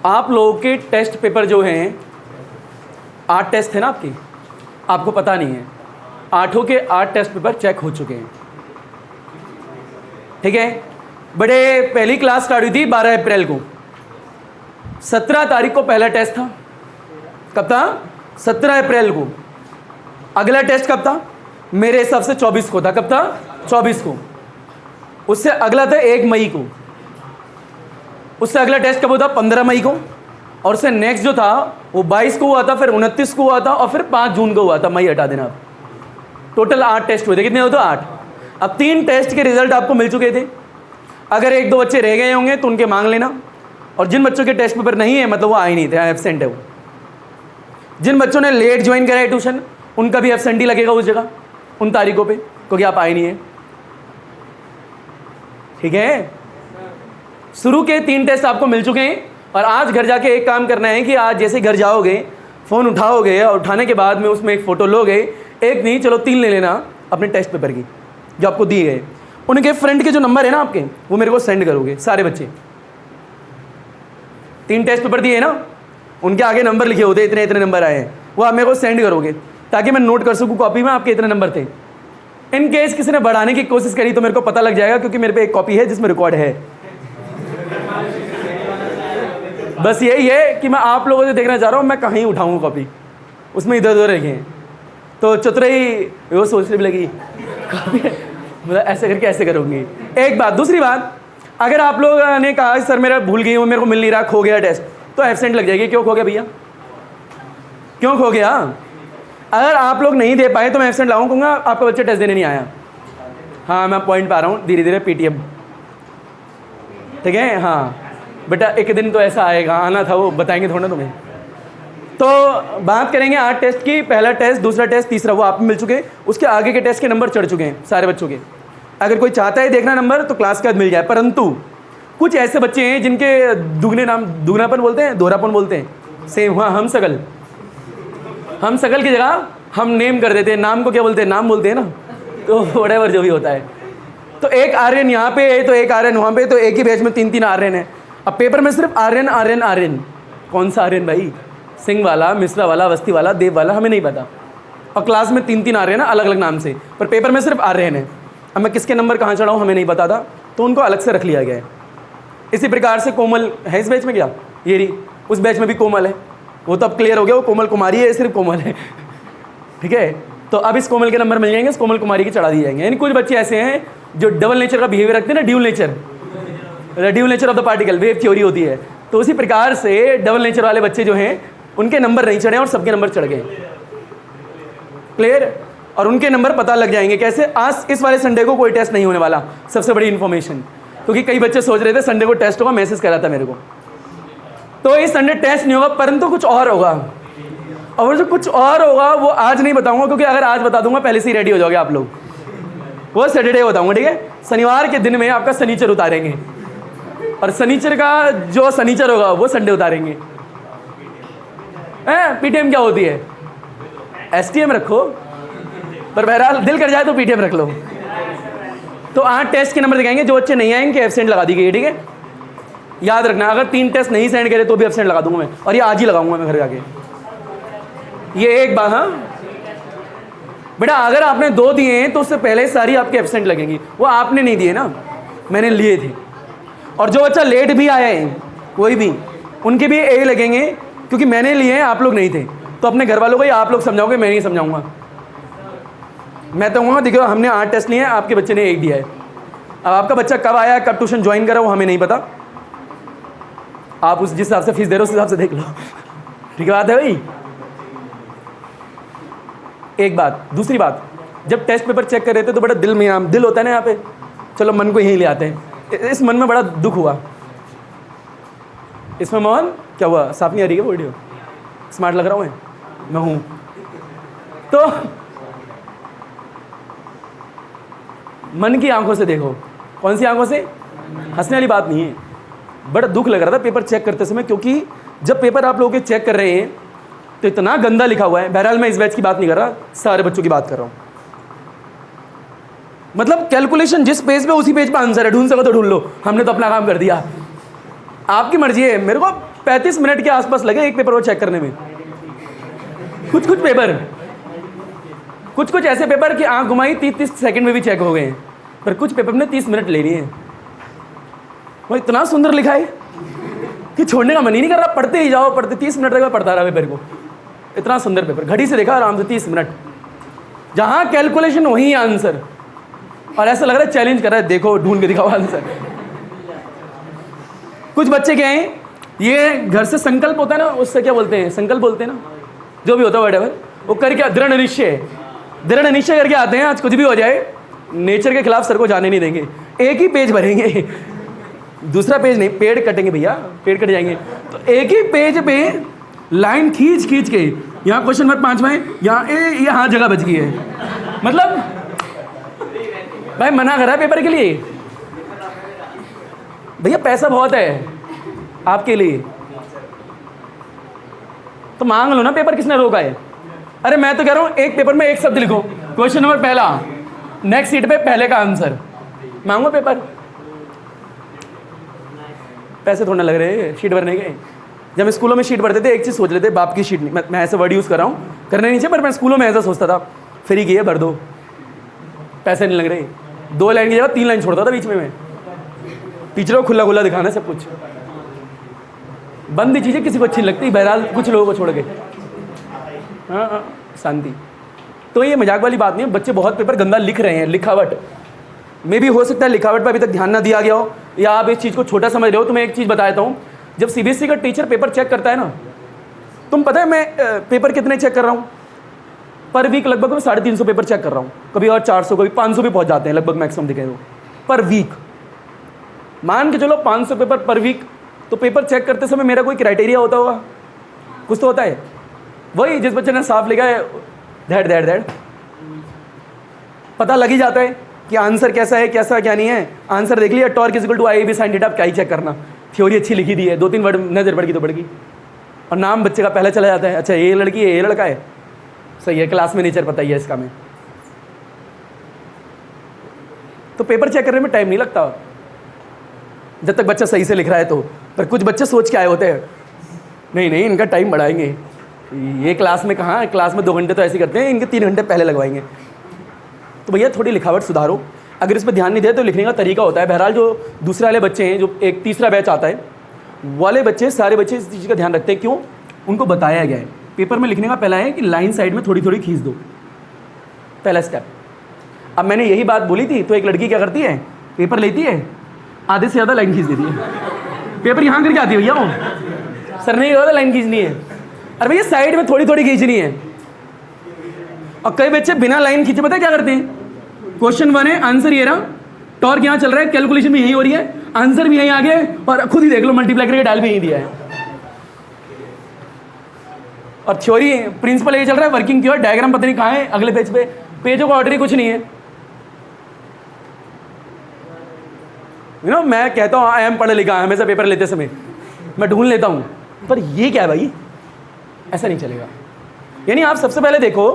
आप लोगों के टेस्ट पेपर जो हैं, 8 टेस्ट थे ना आपके, आपको पता नहीं है, 8 के 8 टेस्ट पेपर चेक हो चुके हैं, ठीक है। बड़े पहली क्लास स्टार्ट हुई थी 12 अप्रैल को, 17 तारीख को पहला टेस्ट था। कब था? 17 अप्रैल को। अगला टेस्ट कब था? मेरे हिसाब से 24 को था। कब था? 24 को। उससे अगला था 1 मई को। उससे अगला टेस्ट कब होता? 15 मई को। और उससे नेक्स्ट जो था वो 22 को हुआ था, फिर 29 को हुआ था, और फिर 5 जून को हुआ था। मई हटा देना आप। टोटल 8 टेस्ट हुए थे। कितने होते? 8। अब 3 टेस्ट के रिजल्ट आपको मिल चुके थे। अगर 1-2 बच्चे रह गए होंगे तो उनके मांग लेना, और जिन बच्चों के टेस्ट पेपर नहीं है मतलब वो आए नहीं थे, एब्सेंट है वो। जिन बच्चों ने लेट ज्वाइन करा है ट्यूशन, उनका भी एब्सेंट ही लगेगा उस जगह उन तारीखों पे, क्योंकि आप आए नहीं है, ठीक है। शुरू के 3 टेस्ट आपको मिल चुके हैं, और आज घर जाके एक काम करना है कि आज जैसे घर जाओगे फ़ोन उठाओगे, और उठाने के बाद में उसमें एक फ़ोटो लोगे, एक नहीं चलो 3 ले लेना अपने टेस्ट पेपर की जो आपको दिए गए। उनके फ्रेंड के जो नंबर है ना आपके, वो मेरे को सेंड करोगे। सारे बच्चे 3 टेस्ट पेपर दिए ना, उनके आगे नंबर लिखे होते, इतने इतने नंबर आए हैं, वो आप मेरे को सेंड करोगे ताकि मैं नोट कर सकूँ कॉपी में आपके इतने नंबर थे। इन केस किसी ने बढ़ाने की कोशिश करी तो मेरे को पता लग जाएगा, क्योंकि मेरे पे एक कॉपी है जिसमें रिकॉर्ड है। बस यही है कि मैं आप लोगों से देखना चाह रहा हूँ मैं कहीं उठाऊँ कॉपी, उसमें इधर उधर रखे हैं। तो चतुराई वो सोचने भी लगी कॉपी मतलब ऐसे करके ऐसे करूँगी। एक बात। दूसरी बात, अगर आप लोग ने कहा सर मेरा भूल गई हूँ, मेरे को मिल नहीं रहा, खो गया टेस्ट, तो एब्सेंट लग जाएगी। क्यों खो गया भैया? क्यों खो गया? अगर आप लोग नहीं दे पाए तो मैं एब्सेंट लगाऊँ, कहूँगा आपका बच्चा टेस्ट देने नहीं आया। हाँ मैं पॉइंट पा रहा हूँ, धीरे धीरे पीटीएम, ठीक है। हाँ बेटा एक दिन तो ऐसा आएगा, आना था, वो बताएंगे थोड़ा तुम्हें। तो बात करेंगे 8 टेस्ट की। पहला टेस्ट, दूसरा टेस्ट, तीसरा, वो आप मिल चुके। उसके आगे के टेस्ट के नंबर चढ़ चुके हैं सारे बच्चों के। अगर कोई चाहता है देखना नंबर तो क्लास के बाद मिल जाए, परंतु कुछ ऐसे बच्चे हैं जिनके दुगनापन बोलते हैं, दोहरापन बोलते हैं, सेम। हाँ हम सकल की जगह हम नेम कर देते हैं। नाम को क्या बोलते हैं? नाम बोलते हैं ना। तो व्हाटएवर जो भी होता है। तो एक आर्यन यहाँ पे है, तो एक आर्यन वहाँ पे, तो एक ही बैच में 3-3 आर्यन है। अब पेपर में सिर्फ आर्यन आर्यन आर्यन, कौन सा आर्यन भाई? सिंह वाला, मिश्रा वाला, अवस्थी वाला, देव वाला, हमें नहीं पता। और क्लास में 3-3 आर्यन है अलग अलग नाम से, पर पेपर में सिर्फ आर्यन है। अब मैं किसके नंबर कहाँ चढ़ाऊँ हमें नहीं पता था, तो उनको अलग से रख लिया गया है। इसी प्रकार से कोमल है इस बैच में क्या? ये रही। उस बैच में भी कोमल है, वो तो अब क्लियर हो गया, वो कोमल कुमारी है, सिर्फ कोमल है, ठीक है। तो अब इस कोमल के नंबर मिल जाएंगे, इस कोमल कुमारी के चढ़ा दिए जाएंगे। यानी कुछ बच्चे ऐसे हैं जो डबल नेचर का बिहेवियर रखते हैं ना, dual nature of the particle, wave theory होती है। तो उसी प्रकार से डबल नेचर वाले बच्चे जो हैं उनके नंबर नहीं चढ़े और सबके नंबर चढ़ गए। क्लियर? और उनके नंबर पता लग जाएंगे कैसे? आज इस वाले संडे को कोई टेस्ट नहीं होने वाला, सबसे बड़ी इन्फॉर्मेशन, क्योंकि कई बच्चे सोच रहे थे संडे को टेस्ट होगा, मैसेज करा था मेरे को। तो इस संडे टेस्ट नहीं होगा, परंतु कुछ और होगा, और जो कुछ और होगा वो आज नहीं बताऊंगा, क्योंकि अगर आज बता दूंगा पहले से ही रेडी हो जाओगे आप लोग। वो सैटरडे बताऊंगा, ठीक है। शनिवार के दिन में आपका शनिचर उतारेंगे, और शनिचर का जो शनिचर होगा वो संडे उतारेंगे। पीटीएम क्या होती है? एसटीएम रखो, पर बहरहाल दिल कर जाए तो पीटीएम रख लो। तो 8 टेस्ट के नंबर दिखाएंगे, जो बच्चे नहीं आएंगे एब्सेंट लगा दी गई है, ठीक है। याद रखना, अगर 3 टेस्ट नहीं सेंड करे तो भी एब्सेंट लगा दूंगा मैं, और ये आज ही लगाऊंगा मैं घर जाके। ये एक बात। हाँ बेटा, अगर आपने 2 दिए हैं तो उससे पहले सारी आपके एब्सेंट लगेंगी। वो आपने नहीं दिए ना, मैंने लिए थे। और जो बच्चा लेट भी आया है कोई भी, उनके भी ए लगेंगे, क्योंकि मैंने लिए हैं, आप लोग नहीं थे। तो अपने घर वालों को या आप लोग समझाओगे, मैं नहीं समझाऊंगा। मैं तो कहूँगा देखो हमने 8 टेस्ट लिए हैं, आपके बच्चे ने 1 दिया है। अब आपका बच्चा कब आया, कब ट्यूशन ज्वाइन करा, वो हमें नहीं पता। आप उस जिस हिसाब से फीस दे रहे हो उस हिसाब से देख लो, ठीक है बात है भाई। एक बात। दूसरी बात, जब टेस्ट पेपर चेक कर रहे थे तो बड़ा दिल में दिल होता है ना यहाँ पे, चलो मन को यहीं ले आते हैं। इस मन में बड़ा दुख हुआ। इसमें मोहन क्या हुआ? साफ नहीं आ रही है वीडियो? स्मार्ट लग रहा हूँ मैं हूँ। तो मन की आंखों से देखो। कौन सी आंखों से? हंसने वाली बात नहीं है। बड़ा दुख लग रहा था पेपर चेक करते समय, क्योंकि जब पेपर आप लोगों के चेक कर रहे हैं तो इतना गंदा लिखा हुआ है। बहरहाल मैं इस बैच की बात नहीं कर रहा, सारे बच्चों की बात कर रहा हूँ। मतलब कैलकुलेशन जिस पेज पे उसी पेज पे आंसर है, ढूंढ सको तो ढूंढ लो, हमने तो अपना काम कर दिया। आपकी मर्जी है। मेरे को 35 मिनट के आसपास लगे एक पेपर को चेक करने में। कुछ ऐसे पेपर कि आंख घुमाई 30 सेकंड में भी चेक हो गए हैं, पर कुछ पेपर ने 30 मिनट ले लिए हैं। वो इतना सुंदर लिखा है कि छोड़ने का मन ही नहीं कर रहा, पढ़ते ही जाओ, पढ़ते 30 मिनट तक पढ़ता रहा पेपर को। इतना सुंदर पेपर, घड़ी से देखा आराम से 30 मिनट, जहाँ कैलकुलेशन वहीं आंसर, और ऐसा लग रहा है चैलेंज कर रहा है, देखो ढूंढ के दिखाओ आंसर। कुछ बच्चे क्या हैं, ये घर से संकल्प होता है ना, उससे क्या बोलते हैं, संकल्प बोलते हैं ना, जो भी होता है व्हाटएवर, वो करके दृढ़ निश्चय करके आते हैं, आज कुछ भी हो जाए नेचर के खिलाफ सर को जाने नहीं देंगे, एक ही पेज भरेंगे, दूसरा पेज नहीं, पेड़ कटेंगे भैया, पेड़ कट जाएंगे। तो एक ही पेज पे लाइन खींच के, यहाँ क्वेश्चन नंबर 5 में यहाँ जगह बच गई है। मतलब भाई मना करा पेपर के लिए, भैया पैसा बहुत है आपके लिए, तो मांग लो ना पेपर, किसने रोका है? अरे मैं तो कह रहा हूँ एक पेपर में एक शब्द लिखो, क्वेश्चन नंबर पहला, नेक्स्ट सीट पे पहले का आंसर, मांगो पेपर। पैसे थोड़ा लग रहे हैं शीट भरने के। जब मैं स्कूलों में शीट भरते थे एक चीज़ सोच लेते, बाप की शीट नहीं, मैं ऐसा वर्ड यूज़ कर रहा हूँ, करने नहीं चाहिए, पर मैं स्कूलों में ऐसा सोचता था, फ्री की है भर दो, पैसे नहीं लग रहे। 2 लाइन की जगह 3 लाइन छोड़ता था बीच में मैं, टीचरों को खुला दिखाना सब कुछ, बंद चीज़ें किसी को अच्छी लगती, बहरहाल कुछ लोगों को छोड़ के, हाँ शांति। तो ये मजाक वाली बात नहीं है, बच्चे बहुत पेपर गंदा लिख रहे हैं, लिखावट में भी हो सकता है लिखावट पर अभी तक ध्यान ना दिया गया हो, या आप इस चीज़ को छोटा समझ रहे हो। तो मैं एक चीज़ बता देता हूँ, जब सीबीएसई का टीचर पेपर चेक करता है ना, तुम पता है मैं पेपर कितने चेक कर रहा हूँ पर वीक? लगभग मैं 350 पेपर चेक कर रहा हूँ, कभी और 400, कभी 500 भी पहुँच जाते हैं लगभग, मैक्सिमम दिखे तो पर वीक। मान के चलो 500 पेपर पर वीक, तो पेपर चेक करते समय मेरा कोई क्राइटेरिया होता होगा, कुछ तो होता है। वही जिस बच्चे ने साफ लिखा है दैट पता लग ही जाता है कि आंसर कैसा है, कैसा क्या नहीं है। आंसर देख लिया, torque is equal to I B sine theta, क्या ही चेक करना, थ्योरी अच्छी लिखी दी है, 2-3 वर्ड नजर पड़ गई तो पड़ गई, और नाम बच्चे का पहले चला जाता है, अच्छा ये लड़की है ये लड़का है, सही है, क्लास में नेचर पता ही है इसका। में तो पेपर चेक करने में टाइम नहीं लगता जब तक बच्चा सही से लिख रहा है तो। पर कुछ बच्चे सोच के आए होते हैं, नहीं इनका टाइम बढ़ाएंगे, ये क्लास में कहाँ, क्लास में 2 घंटे तो ऐसे करते हैं, इनके 3 घंटे पहले लगवाएंगे। तो भैया थोड़ी लिखावट सुधारो, अगर इस पर ध्यान नहीं दे तो लिखने का तरीका होता है। बहरहाल जो दूसरे वाले बच्चे हैं, जो एक तीसरा बैच आता है, वाले बच्चे सारे बच्चे इस चीज़ का ध्यान रखते हैं, क्यों? उनको बताया गया है पेपर में लिखने का पहला है कि लाइन साइड में थोड़ी थोड़ी खींच दो, पहला स्टेप। अब मैंने यही बात बोली थी, तो एक लड़की क्या करती है, पेपर लेती है, आधे से ज़्यादा लाइन खींच देती है, पेपर यहाँ करके आती है, भैया वो सर ने ज़्यादा लाइन खींचनी है, अरे भैया साइड में थोड़ी थोड़ी खींचनी है। और कई बच्चे बिना लाइन खींचे पता है क्या करते हैं, क्वेश्चन 1 है, आंसर ये रहा, टॉर्क यहाँ चल रहा है, कैलकुलेशन भी यही हो रही है, आंसर भी यहीं आ गया है, और खुद ही देख लो मल्टीप्लाई करके डाल भी यहीं दिया है, और थ्योरी प्रिंसिपल यही चल रहा है, वर्किंग की, और डायग्राम पता नहीं कहाँ है अगले पेज पे, पेजों का ऑर्डर ही कुछ नहीं है। मैं कहता हूँ आई एम पढ़ा लिखा, हमेशा पेपर लेते समय मैं ढूंढ लेता हूँ, पर ये क्या है भाई, ऐसा नहीं चलेगा। यानी आप सबसे पहले देखो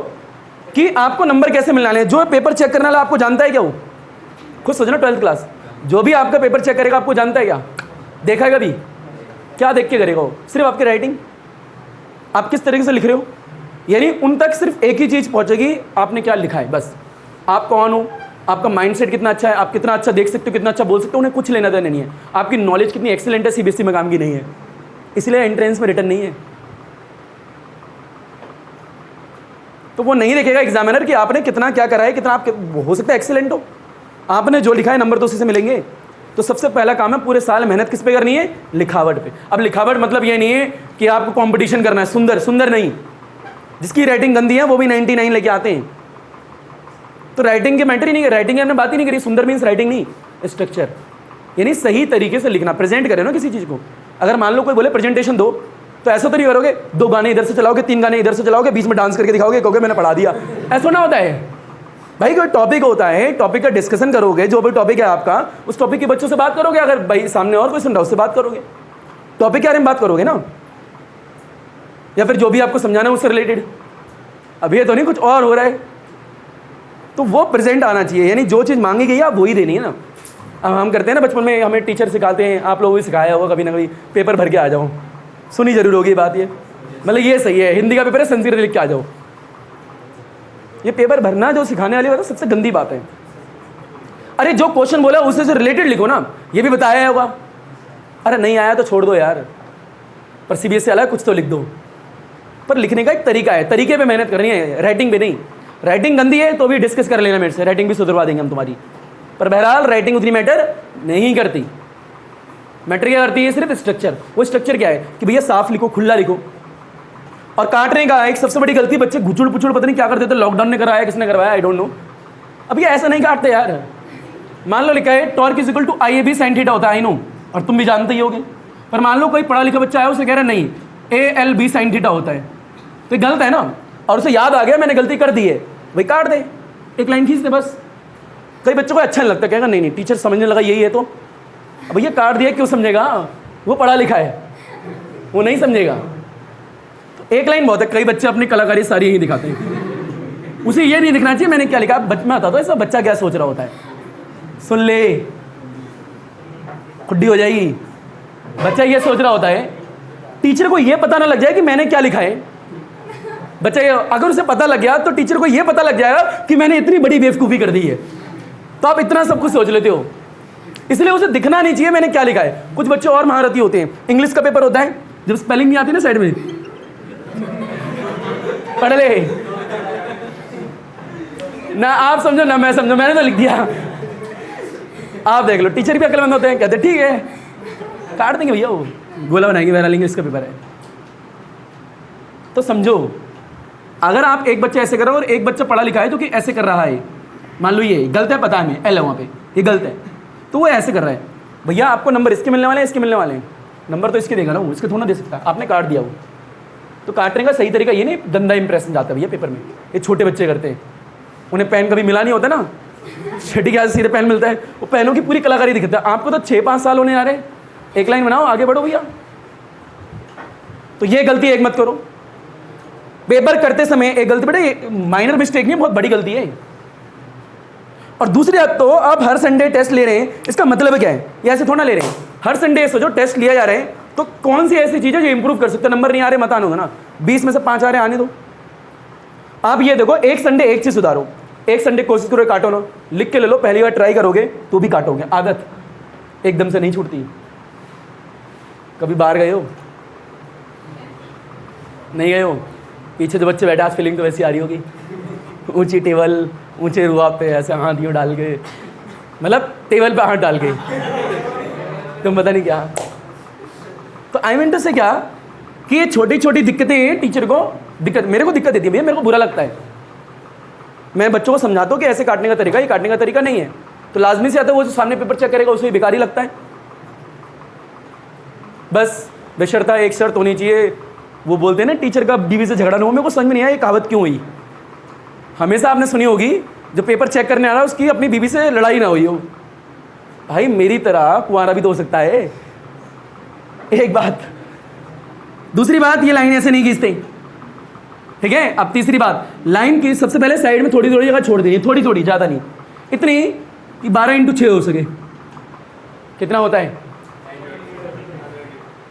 कि आपको नंबर कैसे मिलने हैं। जो पेपर चेक करने वाला आपको जानता है क्या? वो खुद सोचना, 12th क्लास जो भी आपका पेपर चेक करेगा आपको जानता है क्या? देखा है कभी? क्या देख के करेगा वो? सिर्फ आपकी राइटिंग, आप किस तरीके से लिख रहे हो, यानी उन तक सिर्फ एक ही चीज़ पहुंचेगी, आपने क्या लिखा है बस। आप कौन हो, आपका माइंडसेट कितना अच्छा है, आप कितना अच्छा देख सकते हो, कितना अच्छा बोल सकते हो, उन्हें कुछ लेना देना नहीं है। आपकी नॉलेज कितनी एक्सीलेंट है, सीबीएसई में काम की नहीं है, इसलिए एंट्रेंस में रिटर्न नहीं है। तो वो नहीं देखेगा एग्जामिनर कि आपने कितना क्या करा है, कितना आप हो सकता है एक्सीलेंट हो, आपने जो लिखा है नंबर तो उसी से मिलेंगे। तो सबसे पहला काम है पूरे साल मेहनत किस पे करनी है? लिखावट पे। अब लिखावट मतलब ये नहीं है कि आपको कंपटीशन करना है, सुंदर सुंदर नहीं, जिसकी राइटिंग गंदी है वो भी 99 लेके आते हैं। तो राइटिंग के मैटर ही नहीं है, राइटिंग की हमने बात ही नहीं करी। सुंदर मीन्स राइटिंग नहीं, स्ट्रक्चर, यानी सही तरीके से लिखना, प्रेजेंट करें ना किसी चीज़ को। अगर मान लो कोई बोले प्रेजेंटेशन दो, तो ऐसा तो नहीं करोगे 2 गाने इधर से चलाओगे, 3 गाने इधर से चलाओगे, बीच में डांस करके दिखाओगे, कहोगे मैंने पढ़ा दिया। ऐसा ना होता है भाई। कोई टॉपिक होता है, टॉपिक का डिस्कशन करोगे, जो भी टॉपिक है आपका, उस टॉपिक के बच्चों से बात करोगे। अगर भाई सामने और कोई सुन रहा है उससे बात करोगे, टॉपिक के बारे में बात करोगे ना, या फिर जो भी आपको समझाना है उससे रिलेटेड। अब ये तो नहीं कुछ और हो रहा है, तो वो प्रेजेंट आना चाहिए, यानी जो चीज़ मांगी गई है आप वही देनी है ना। अब हम करते हैं ना बचपन में, हमें टीचर सिखाते हैं, आप लोगों को भी सिखाया होगा कभी ना कभी, पेपर भर के आ जाओ, सुनी जरूर होगी बात ये, मतलब ये सही है, हिंदी का पेपर है संस्कृत लिख के आ जाओ। ये पेपर भरना जो सिखाने वाली बात है सबसे गंदी बात है। अरे जो क्वेश्चन बोला उससे से रिलेटेड लिखो ना, ये भी बताया होगा। अरे नहीं आया तो छोड़ दो यार, पर सीबीएसई वाला कुछ तो लिख दो। पर लिखने का एक तरीका है, तरीके पे मेहनत करनी है, राइटिंग पे नहीं। राइटिंग गंदी है तो भी डिस्कस कर लेना मेरे से, राइटिंग भी सुधरवा देंगे हम तुम्हारी। पर बहरहाल राइटिंग उतनी मैटर नहीं करती। मैटर क्या करती है? सिर्फ स्ट्रक्चर। वो स्ट्रक्चर क्या है कि भैया साफ लिखो, खुला लिखो। और काटने का एक सबसे बड़ी गलती, बच्चे घुचुड़ पुचुड़ पता नहीं क्या करते थे, लॉकडाउन ने कराया, किसने करवाया, आई डोंट नो। अब ये ऐसा नहीं काटते यार। मान लो लिखा है torque is equal to IAB sin theta होता है, आई नो, और तुम भी जानते ही होगे। पर मान लो कोई पढ़ा लिखा बच्चा है, उसे कह रहा नहीं ALB sin थीटा होता है, तो ये गलत है ना। और उसे याद आ गया मैंने गलती कर दी है, भाई काट दे, एक लाइन खींच दे बस। कई बच्चों को अच्छा नहीं लगता, कहेगा नहीं नहीं टीचर समझने लगा यही है, तो भैया काट दिया क्यों समझेगा, वो पढ़ा लिखा है, वो नहीं समझेगा। तो एक लाइन बहुत है। कई बच्चे अपनी कलाकारी सारी यही दिखाते हैं, उसे ये नहीं दिखना चाहिए मैंने क्या लिखा। मैं आता तो ऐसा बच्चा क्या सोच रहा होता है, सुन ले खुड्डी हो जाएगी। बच्चा ये सोच रहा होता है टीचर को ये पता ना लग जाए कि मैंने क्या लिखा है। बच्चा अगर उसे पता लग गया तो टीचर को ये पता लग जाएगा कि मैंने इतनी बड़ी बेवकूफ़ी कर दी है। तो आप इतना सब कुछ सोच लेते हो, इसलिए उसे दिखना नहीं चाहिए मैंने क्या लिखा है। कुछ बच्चे और महारथी होते हैं, इंग्लिश का पेपर होता है, जब स्पेलिंग नहीं आती ना साइड में पढ़ ले ना, आप समझो ना मैं समझो, मैंने तो लिख दिया। आप देख लो टीचर भी अक्लमंद होते हैं, कहते ठीक है काट देंगे भैया, वो गोला बनाएंगे, बहरहाल इंग्लिश का पेपर है। तो समझो अगर आप एक बच्चा ऐसे कर रहा है और एक बच्चा पढ़ा लिखा है जो कि ऐसे कर रहा है, मान लो ये गलत है, पता है हमें, एल है वहाँ पे, ये गलत है, तो वो ऐसे कर रहा है, भैया आपको नंबर इसके मिलने वाले हैं, इसके मिलने वाले हैं, नंबर तो इसके देगा ना, इसके थोड़ा ना दे सकता, आपने काट दिया वो। तो काटने का सही तरीका ये नहीं गंदा इंप्रेशन जाता है भैया पेपर में, ये छोटे बच्चे करते हैं, उन्हें पेन कभी मिला नहीं होता ना, छठी क्लास सीधे पेन मिलता है, वो पेनों की पूरी कलाकारी दिखता है। आपको तो 6-5 साल होने आ रहे, एक लाइन बनाओ आगे बढ़ो भैया। तो ये गलती एक मत करो पेपर करते समय, एक गलती बेटे माइनर मिस्टेक नहीं, बहुत बड़ी गलती है। और दूसरी बात, तो आप हर संडे टेस्ट ले रहे हैं, इसका मतलब क्या है, ये ऐसे थोड़ा ले रहे हैं, हर संडे सोचो टेस्ट लिया जा रहे हैं, तो कौन सी ऐसी चीज़ है जो इंप्रूव कर सकते हैं। नंबर नहीं आ रहे मत आने दो ना, 20 में से 5 आ रहे आने दो। आप ये देखो एक संडे एक चीज़ सुधारो, एक संडे कोशिश करो काटो ना, लिख के ले लो, पहली बार ट्राई करोगे तो भी काटोगे, आदत एकदम से नहीं छूटती। कभी बाहर गए हो, नहीं गए हो, पीछे जो बच्चे बैठे, आज फीलिंग तो वैसी आ रही होगी, ऊंची टेबल, ऊंचे रुआब पे ऐसे हाथ यूँ डाल के, मतलब टेबल पे हाथ डाल के, तुम पता नहीं क्या। तो आई मीन टू से क्या कि ये छोटी छोटी दिक्कतें टीचर को दिक्कत, मेरे को दिक्कत देती है भैया, मेरे को बुरा लगता है। मैं बच्चों को समझाता हूँ कि ऐसे काटने का तरीका, ये काटने का तरीका नहीं है, तो लाजमी से आता है वो जो सामने पेपर चेक करेगा उसे बेकार ही लगता है। बस बेशर्ता एक शर्त होनी चाहिए, वो बोलते हैं ना टीचर का बीवी से झगड़ा ना हो। मेरे को समझ में नहीं आया ये कहावत क्यों हुई। हमेशा आपने सुनी होगी जो पेपर चेक करने आ रहा है उसकी अपनी बीवी से लड़ाई ना हुई हो। भाई मेरी तरह कुंवारा भी तो हो सकता है, एक बात। दूसरी बात, ये लाइन ऐसे नहीं खींचते, ठीक है। अब तीसरी बात, लाइन की सबसे पहले साइड में थोड़ी थोड़ी जगह छोड़ देनी, थोड़ी थोड़ी, ज़्यादा नहीं, इतनी कि 12x6 हो सके। कितना होता है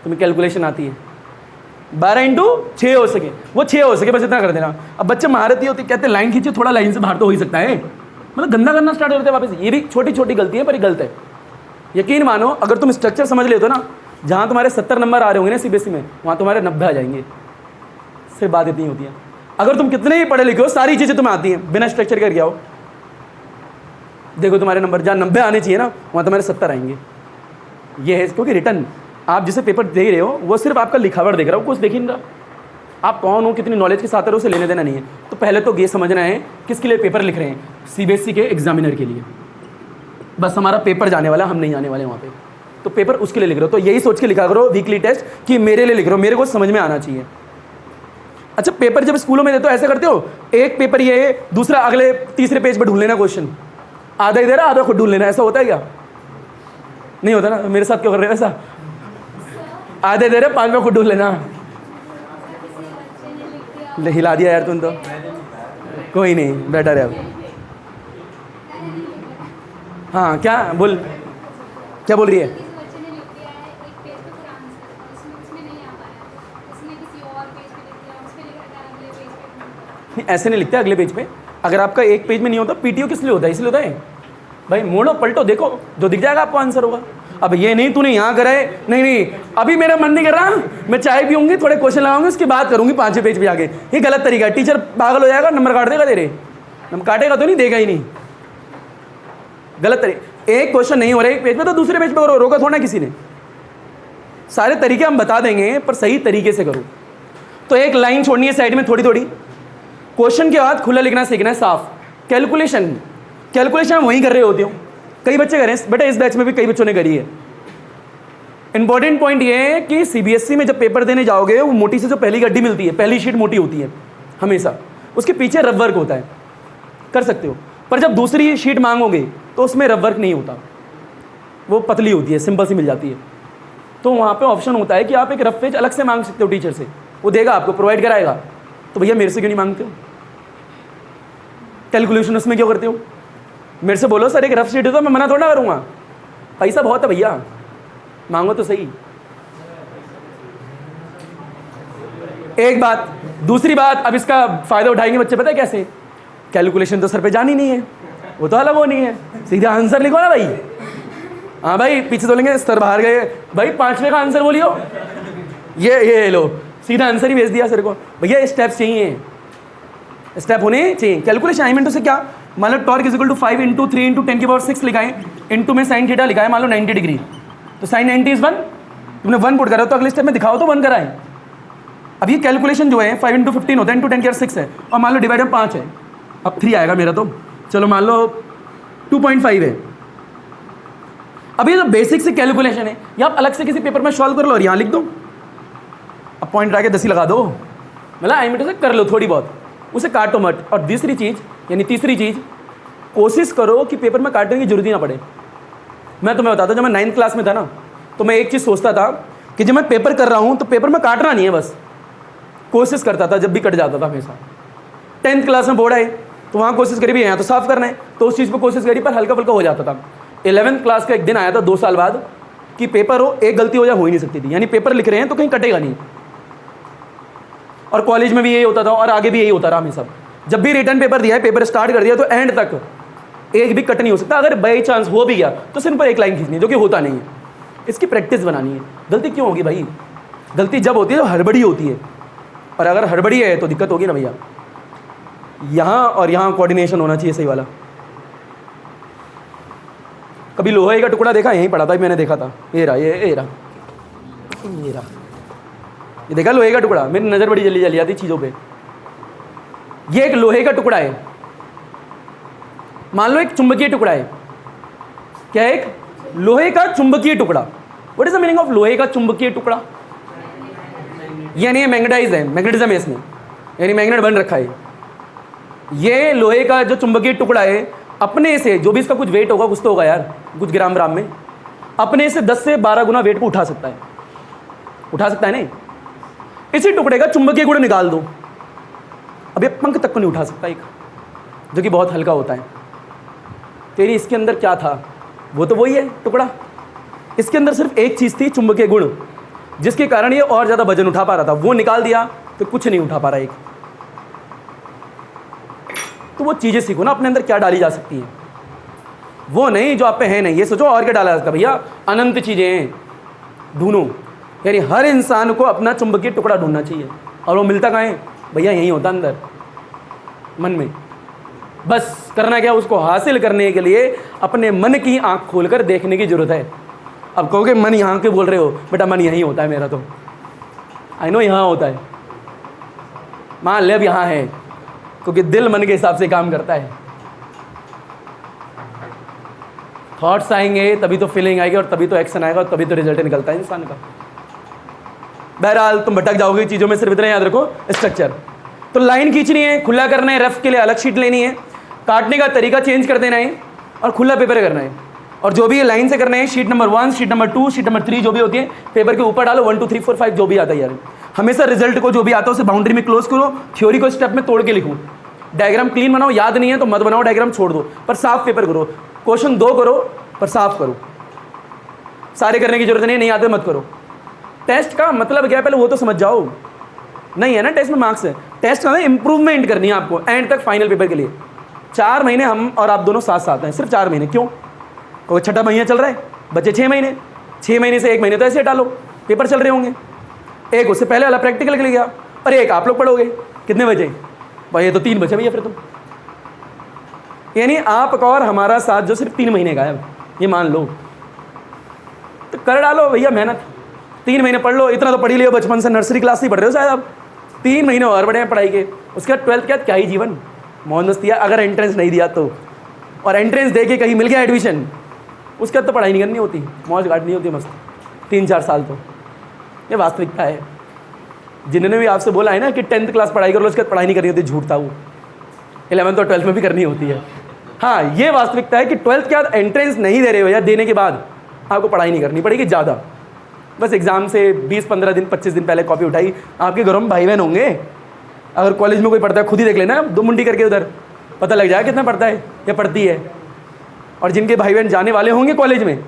तुम्हें कैलकुलेशन आती है? 12x6 हो सके, वो 6 हो सके, बस इतना कर देना। अब बच्चे महारती होते कहते हैं लाइन खींचे, थोड़ा लाइन से बाहर तो हो ही सकता है, मतलब गंदा करना स्टार्ट करते हैं वापस। ये भी छोटी छोटी गलती है पर ये गलत है। यकीन मानो अगर तुम स्ट्रक्चर समझ लेते हो ना, जहाँ तुम्हारे 70 नंबर आ रहे होंगे ना सीबीएसई में, वहाँ तुम्हारे 90 आ जाएंगे। सिर्फ बात इतनी होती है, अगर तुम कितने ही पढ़े लिखे हो, सारी चीज़ें तुम्हें आती हैं, बिना स्ट्रक्चर करके आओ, देखो तुम्हारे नंबर जहाँ 90 आने चाहिए ना, वहाँ तुम्हारे 70 आएंगे। ये है, क्योंकि रिटर्न आप जिसे पेपर दे रहे हो वो सिर्फ आपका लिखावट देख रहा हो, कुछ देख ही नहीं रहा। आप कौन हो, कितनी नॉलेज के साथ रहे हो, उसे लेने देना नहीं है। तो पहले तो ये समझना है किसके लिए पेपर लिख रहे हैं, सीबीएसई के एग्जामिनर के लिए। बस हमारा पेपर जाने वाला, हम नहीं आने वाले वहाँ पे, तो पेपर उसके लिए लिख रहे हो। तो यही सोच के लिखा करो वीकली टेस्ट कि मेरे लिए लिख रहे हो, मेरे को समझ में आना चाहिए। अच्छा, पेपर जब स्कूलों में देते हो ऐसे करते हो, एक पेपर ये, दूसरा अगले तीसरे पेज पर ढूंढ लेना क्वेश्चन, आधा ही दे रहा आधा खुद ढूंढ लेना, ऐसा होता है क्या? नहीं होता ना, मेरे साथ क्यों कर रहे हो ऐसा? आधे दे रहे 5 में खुद ढूंढ लेना। हिला दिया यार तुम तो, कोई नहीं, बेटर है अब। हाँ क्या बोल, क्या बोल रही है? ऐसे नहीं लिखते अगले पेज पे। अगर आपका एक पेज में नहीं होता, पीटीओ किस लिए होता है? इसलिए होता है भाई, मोड़ो पलटो देखो, जो दिख जाएगा आपको आंसर होगा। अब ये नहीं तूने यहाँ करा है, नहीं अभी मेरा मन नहीं कर रहा, मैं चाय पीऊंगी, थोड़े क्वेश्चन लगाऊंगी, उसके बाद करूंगी 5वें पेज पे आगे। ये गलत तरीका है, टीचर पागल हो जाएगा, नंबर काट देगा तेरे। नंबर काटेगा तो नहीं, देगा ही नहीं, गलत तरीका। एक क्वेश्चन नहीं हो रहा है एक पेज पे तो दूसरे पेज पे करो, रोका थोड़ा किसी ने। सारे तरीके हम बता देंगे, पर सही तरीके से करो। तो एक लाइन छोड़नी है साइड में थोड़ी थोड़ी। क्वेश्चन के बाद खुला लिखना सीखना है, साफ। कैलकुलेशन हम वहीं कर रहे होते हो, कई बच्चे करें बेटा, इस बैच में भी कई बच्चों ने करी है। इंपॉर्टेंट पॉइंट ये है कि सीबीएसई में जब पेपर देने जाओगे, वो मोटी से जो पहली गड्डी मिलती है, पहली शीट मोटी होती है हमेशा, उसके पीछे रफ वर्क होता है, कर सकते हो। पर जब दूसरी शीट मांगोगे तो उसमें रफ वर्क नहीं होता, वो पतली होती है, सिंपल सी मिल जाती है। तो वहाँ पे ऑप्शन होता है कि आप एक रफ पेज अलग से मांग सकते हो टीचर से, वो देगा आपको, प्रोवाइड कराएगा। तो भैया मेरे से क्यों नहीं मांगते हो? कैलकुलेशन उसमें क्यों करते हो? मेरे से बोलो सर एक रफ शीट है, तो मैं मना थोड़ा करूँगा, पैसा बहुत है भैया, मांगो तो सही। एक बात। दूसरी बात, अब इसका फायदा उठाएंगे बच्चे, पता है कैसे? कैलकुलेशन तो सर पे जानी नहीं है, वो तो अलग होनी है, सीधा आंसर लिखो ना भाई। हाँ भाई, पीछे तो लेंगे सर बाहर गए भाई, 5वें का आंसर बोलियो, ये लो, सीधा आंसर ही भेज दिया सर को। भैया स्टेप्स चाहिए, स्टेप होने चाहिए। कैलकुलेशन असाइनमेंट से क्या, मान लो टॉर्क इज इक्वल टू 5 × 3 × 10⁻6 लिखा है, इंटू में साइन थीटा लिखा है, मान लो 90 डिग्री, तो साइन 90 इज 1, तुमने 1 पुट करा तो अगले स्टेप में दिखाओ तो 1 कराए। अब ये कैलकुलेशन जो है 5 × 15 होता है, इंटू 10⁻6 है, और मान लो डिवाइड में 5 है, अब 3 आएगा मेरा, तो चलो मान लो 2.5 है। अब ये जो बेसिक से कैलकुलेशन है, ये आप अलग से किसी पेपर में सॉल्व कर लो और यहाँ लिख दो, अब पॉइंट आके 10 ही लगा दो, मतलब असाइनमेंट से कर लो थोड़ी बहुत, उसे काटो मत। और तीसरी चीज़, यानी तीसरी चीज़, कोशिश करो कि पेपर में काटने की जरूरत ही ना पड़े। मैं तुम्हें बताता हूँ, जब मैं 9th क्लास में था ना, तो मैं एक चीज़ सोचता था कि जब मैं पेपर कर रहा हूँ तो पेपर में काटना नहीं है, बस कोशिश करता था, जब भी कट जाता था हमेशा। 10th क्लास में बोर्ड आए तो वहाँ कोशिश करी भी, यहाँ तो साफ करना है, तो उस चीज़ पर कोशिश करी, पर हल्का फुल्का हो जाता था। 11th क्लास का एक दिन आया था 2 साल बाद कि पेपर हो, एक गलती हो जाए, हो ही नहीं सकती थी, यानी पेपर लिख रहे हैं तो कहीं कटेगा नहीं। और कॉलेज में भी यही होता था और आगे भी यही होता रहा हमेशा। जब भी रिटर्न पेपर दिया है, पेपर स्टार्ट कर दिया, तो एंड तक एक भी कट नहीं हो सकता। अगर बाई चांस हो भी गया तो सिर्फ एक लाइन खींचनी है, जो कि होता नहीं है। इसकी प्रैक्टिस बनानी है। गलती क्यों होगी भाई? गलती जब होती है जब हड़बड़ी होती है, और अगर हड़बड़ी है तो दिक्कत होगी ना भैया। यहाँ और यहाँ कोऑर्डिनेशन होना चाहिए सही वाला। कभी लोहे का टुकड़ा देखा? यहीं पड़ा था, मैंने देखा था, ये रहा, ये देखा लोहे का टुकड़ा। मेरी नज़र बड़ी जल्दी चली जाती चीज़ों पे। ये एक लोहे का टुकड़ा है, मान लो एक चुंबकीय टुकड़ा है। क्या है? एक लोहे का चुंबकीय टुकड़ा। What is the meaning of लोहे का चुंबकीय टुकड़ा? यानी मैग्नेटाइज है, मैग्नेटिज्म है इसमें, यानी मैग्नेट बन रखा है। ये लोहे का जो चुंबकीय टुकड़ा है, अपने से जो भी इसका कुछ वेट होगा, कुछ तो होगा यार, कुछ ग्राम में, अपने से 10 से 12 गुना वेट को उठा सकता है। उठा सकता है नहीं? इसी टुकड़े का चुंबकीय गुण निकाल दो, अब ये पंख तक को नहीं उठा सकता, एक जो कि बहुत हल्का होता है। तेरी इसके अंदर क्या था? वो तो वही है टुकड़ा। इसके अंदर सिर्फ एक चीज़ थी, चुंबकीय गुण, जिसके कारण ये और ज़्यादा वजन उठा पा रहा था। वो निकाल दिया तो कुछ नहीं उठा पा रहा एक। तो वो चीज़ें सीखो ना, अपने अंदर क्या डाली जा सकती हैं, वो नहीं जो आप पे है नहीं। ये सोचो और क्या डाला जा सकता। भैया अनंत चीज़ें हैं, ढूंढो। यानी हर इंसान को अपना चुंबकीय टुकड़ा ढूंढना चाहिए। और वो मिलता कहाँ है भैया? यहीं होता अंदर, मन में। बस करना क्या, उसको हासिल करने के लिए अपने मन की आंख खोलकर देखने की जरूरत है। अब कहोगे मन यहाँ के बोल रहे हो, बेटा मन यहीं होता है मेरा, तो आई नो यहाँ होता है, मान ले अब यहाँ है, क्योंकि दिल मन के हिसाब से काम करता है। थॉट्स आएंगे तभी तो फीलिंग आएगी, और तभी तो एक्शन आएगा, और तभी तो रिजल्ट निकलता है इंसान का। बहरहाल तुम भटक जाओगे चीज़ों में, सिर्फ इतना याद रखो, स्ट्रक्चर। तो लाइन खींचनी है, खुला करना है, रफ के लिए अलग शीट लेनी है, काटने का तरीका चेंज कर देना है, और खुला पेपर करना है। और जो भी ये लाइन से करना है, sheet number 1, sheet number 2, sheet number 3 जो भी होती है, पेपर के ऊपर डालो, 1 2 3 4 5 जो भी आता है यार। हमेशा रिजल्ट को जो भी आता है उसे बाउंड्री में क्लोज करो, थ्योरी को स्टेप में तोड़ के लिखो। डायग्राम क्लीन बनाओ, याद नहीं है तो मत बनाओ, डायग्राम छोड़ दो, पर साफ पेपर करो। क्वेश्चन 2 करो पर साफ करो, सारे करने की जरूरत नहीं आते मत करो। टेस्ट का मतलब क्या है, पहले वो तो समझ जाओ। नहीं है ना टेस्ट में मार्क्स है, टेस्ट ना इंप्रूवमेंट करनी है आपको एंड तक फाइनल पेपर के लिए। 4 महीने हम और आप दोनों साथ साथ हैं, सिर्फ 4 महीने। क्यों? कोई छठा महीना चल रहा है, बच्चे 6 महीने, 6 महीने से 1 महीने तो ऐसे हटा लो, पेपर चल रहे होंगे। एक उससे पहले वाला प्रैक्टिकल के लिए गया और एक आप लोग पढ़ोगे। कितने बचे भाई? ये तो 3 बचे भैया फिर तो। यानी आपका और हमारा साथ जो सिर्फ 3 महीने का है, ये मान लो। तो कर डालो भैया मेहनत, 3 महीने पढ़ लो। इतना तो पढ़ ही लियो, बचपन से नर्सरी क्लास नहीं पढ़ रहे हो शायद आप। 3 महीने और बढ़े हैं पढ़ाई के, उसके बाद 12th के बाद क्या ही जीवन, मौज मस्ती है। अगर एंट्रेंस नहीं दिया तो, और एंट्रेंस दे के कहीं मिल गया एडमिशन, उसके बाद तो पढ़ाई नहीं करनी होती, मौज काटनी होती मस्त 3-4 साल। तो ये वास्तविकता है। जिन्होंने भी आपसे बोला है ना कि 10th क्लास पढ़ाई कर लो, उसके बाद पढ़ाई नहीं करनी होती, झूठता वो 11th और 12th में भी करनी होती है। हाँ, ये वास्तविकता है कि 12th के बाद एंट्रेंस नहीं दे रहे हो या देने के बाद आपको पढ़ाई नहीं करनी पड़ेगी ज़्यादा। बस एग्ज़ाम से 20-15 दिन 25 दिन पहले कॉपी उठाई। आपके घरों में भाई बहन होंगे, अगर कॉलेज में कोई पढ़ता है खुद ही देख लेना, 2 मुंडी करके उधर पता लग जाएगा कितना पढ़ता है या पढ़ती है। और जिनके भाई बहन जाने वाले होंगे कॉलेज में,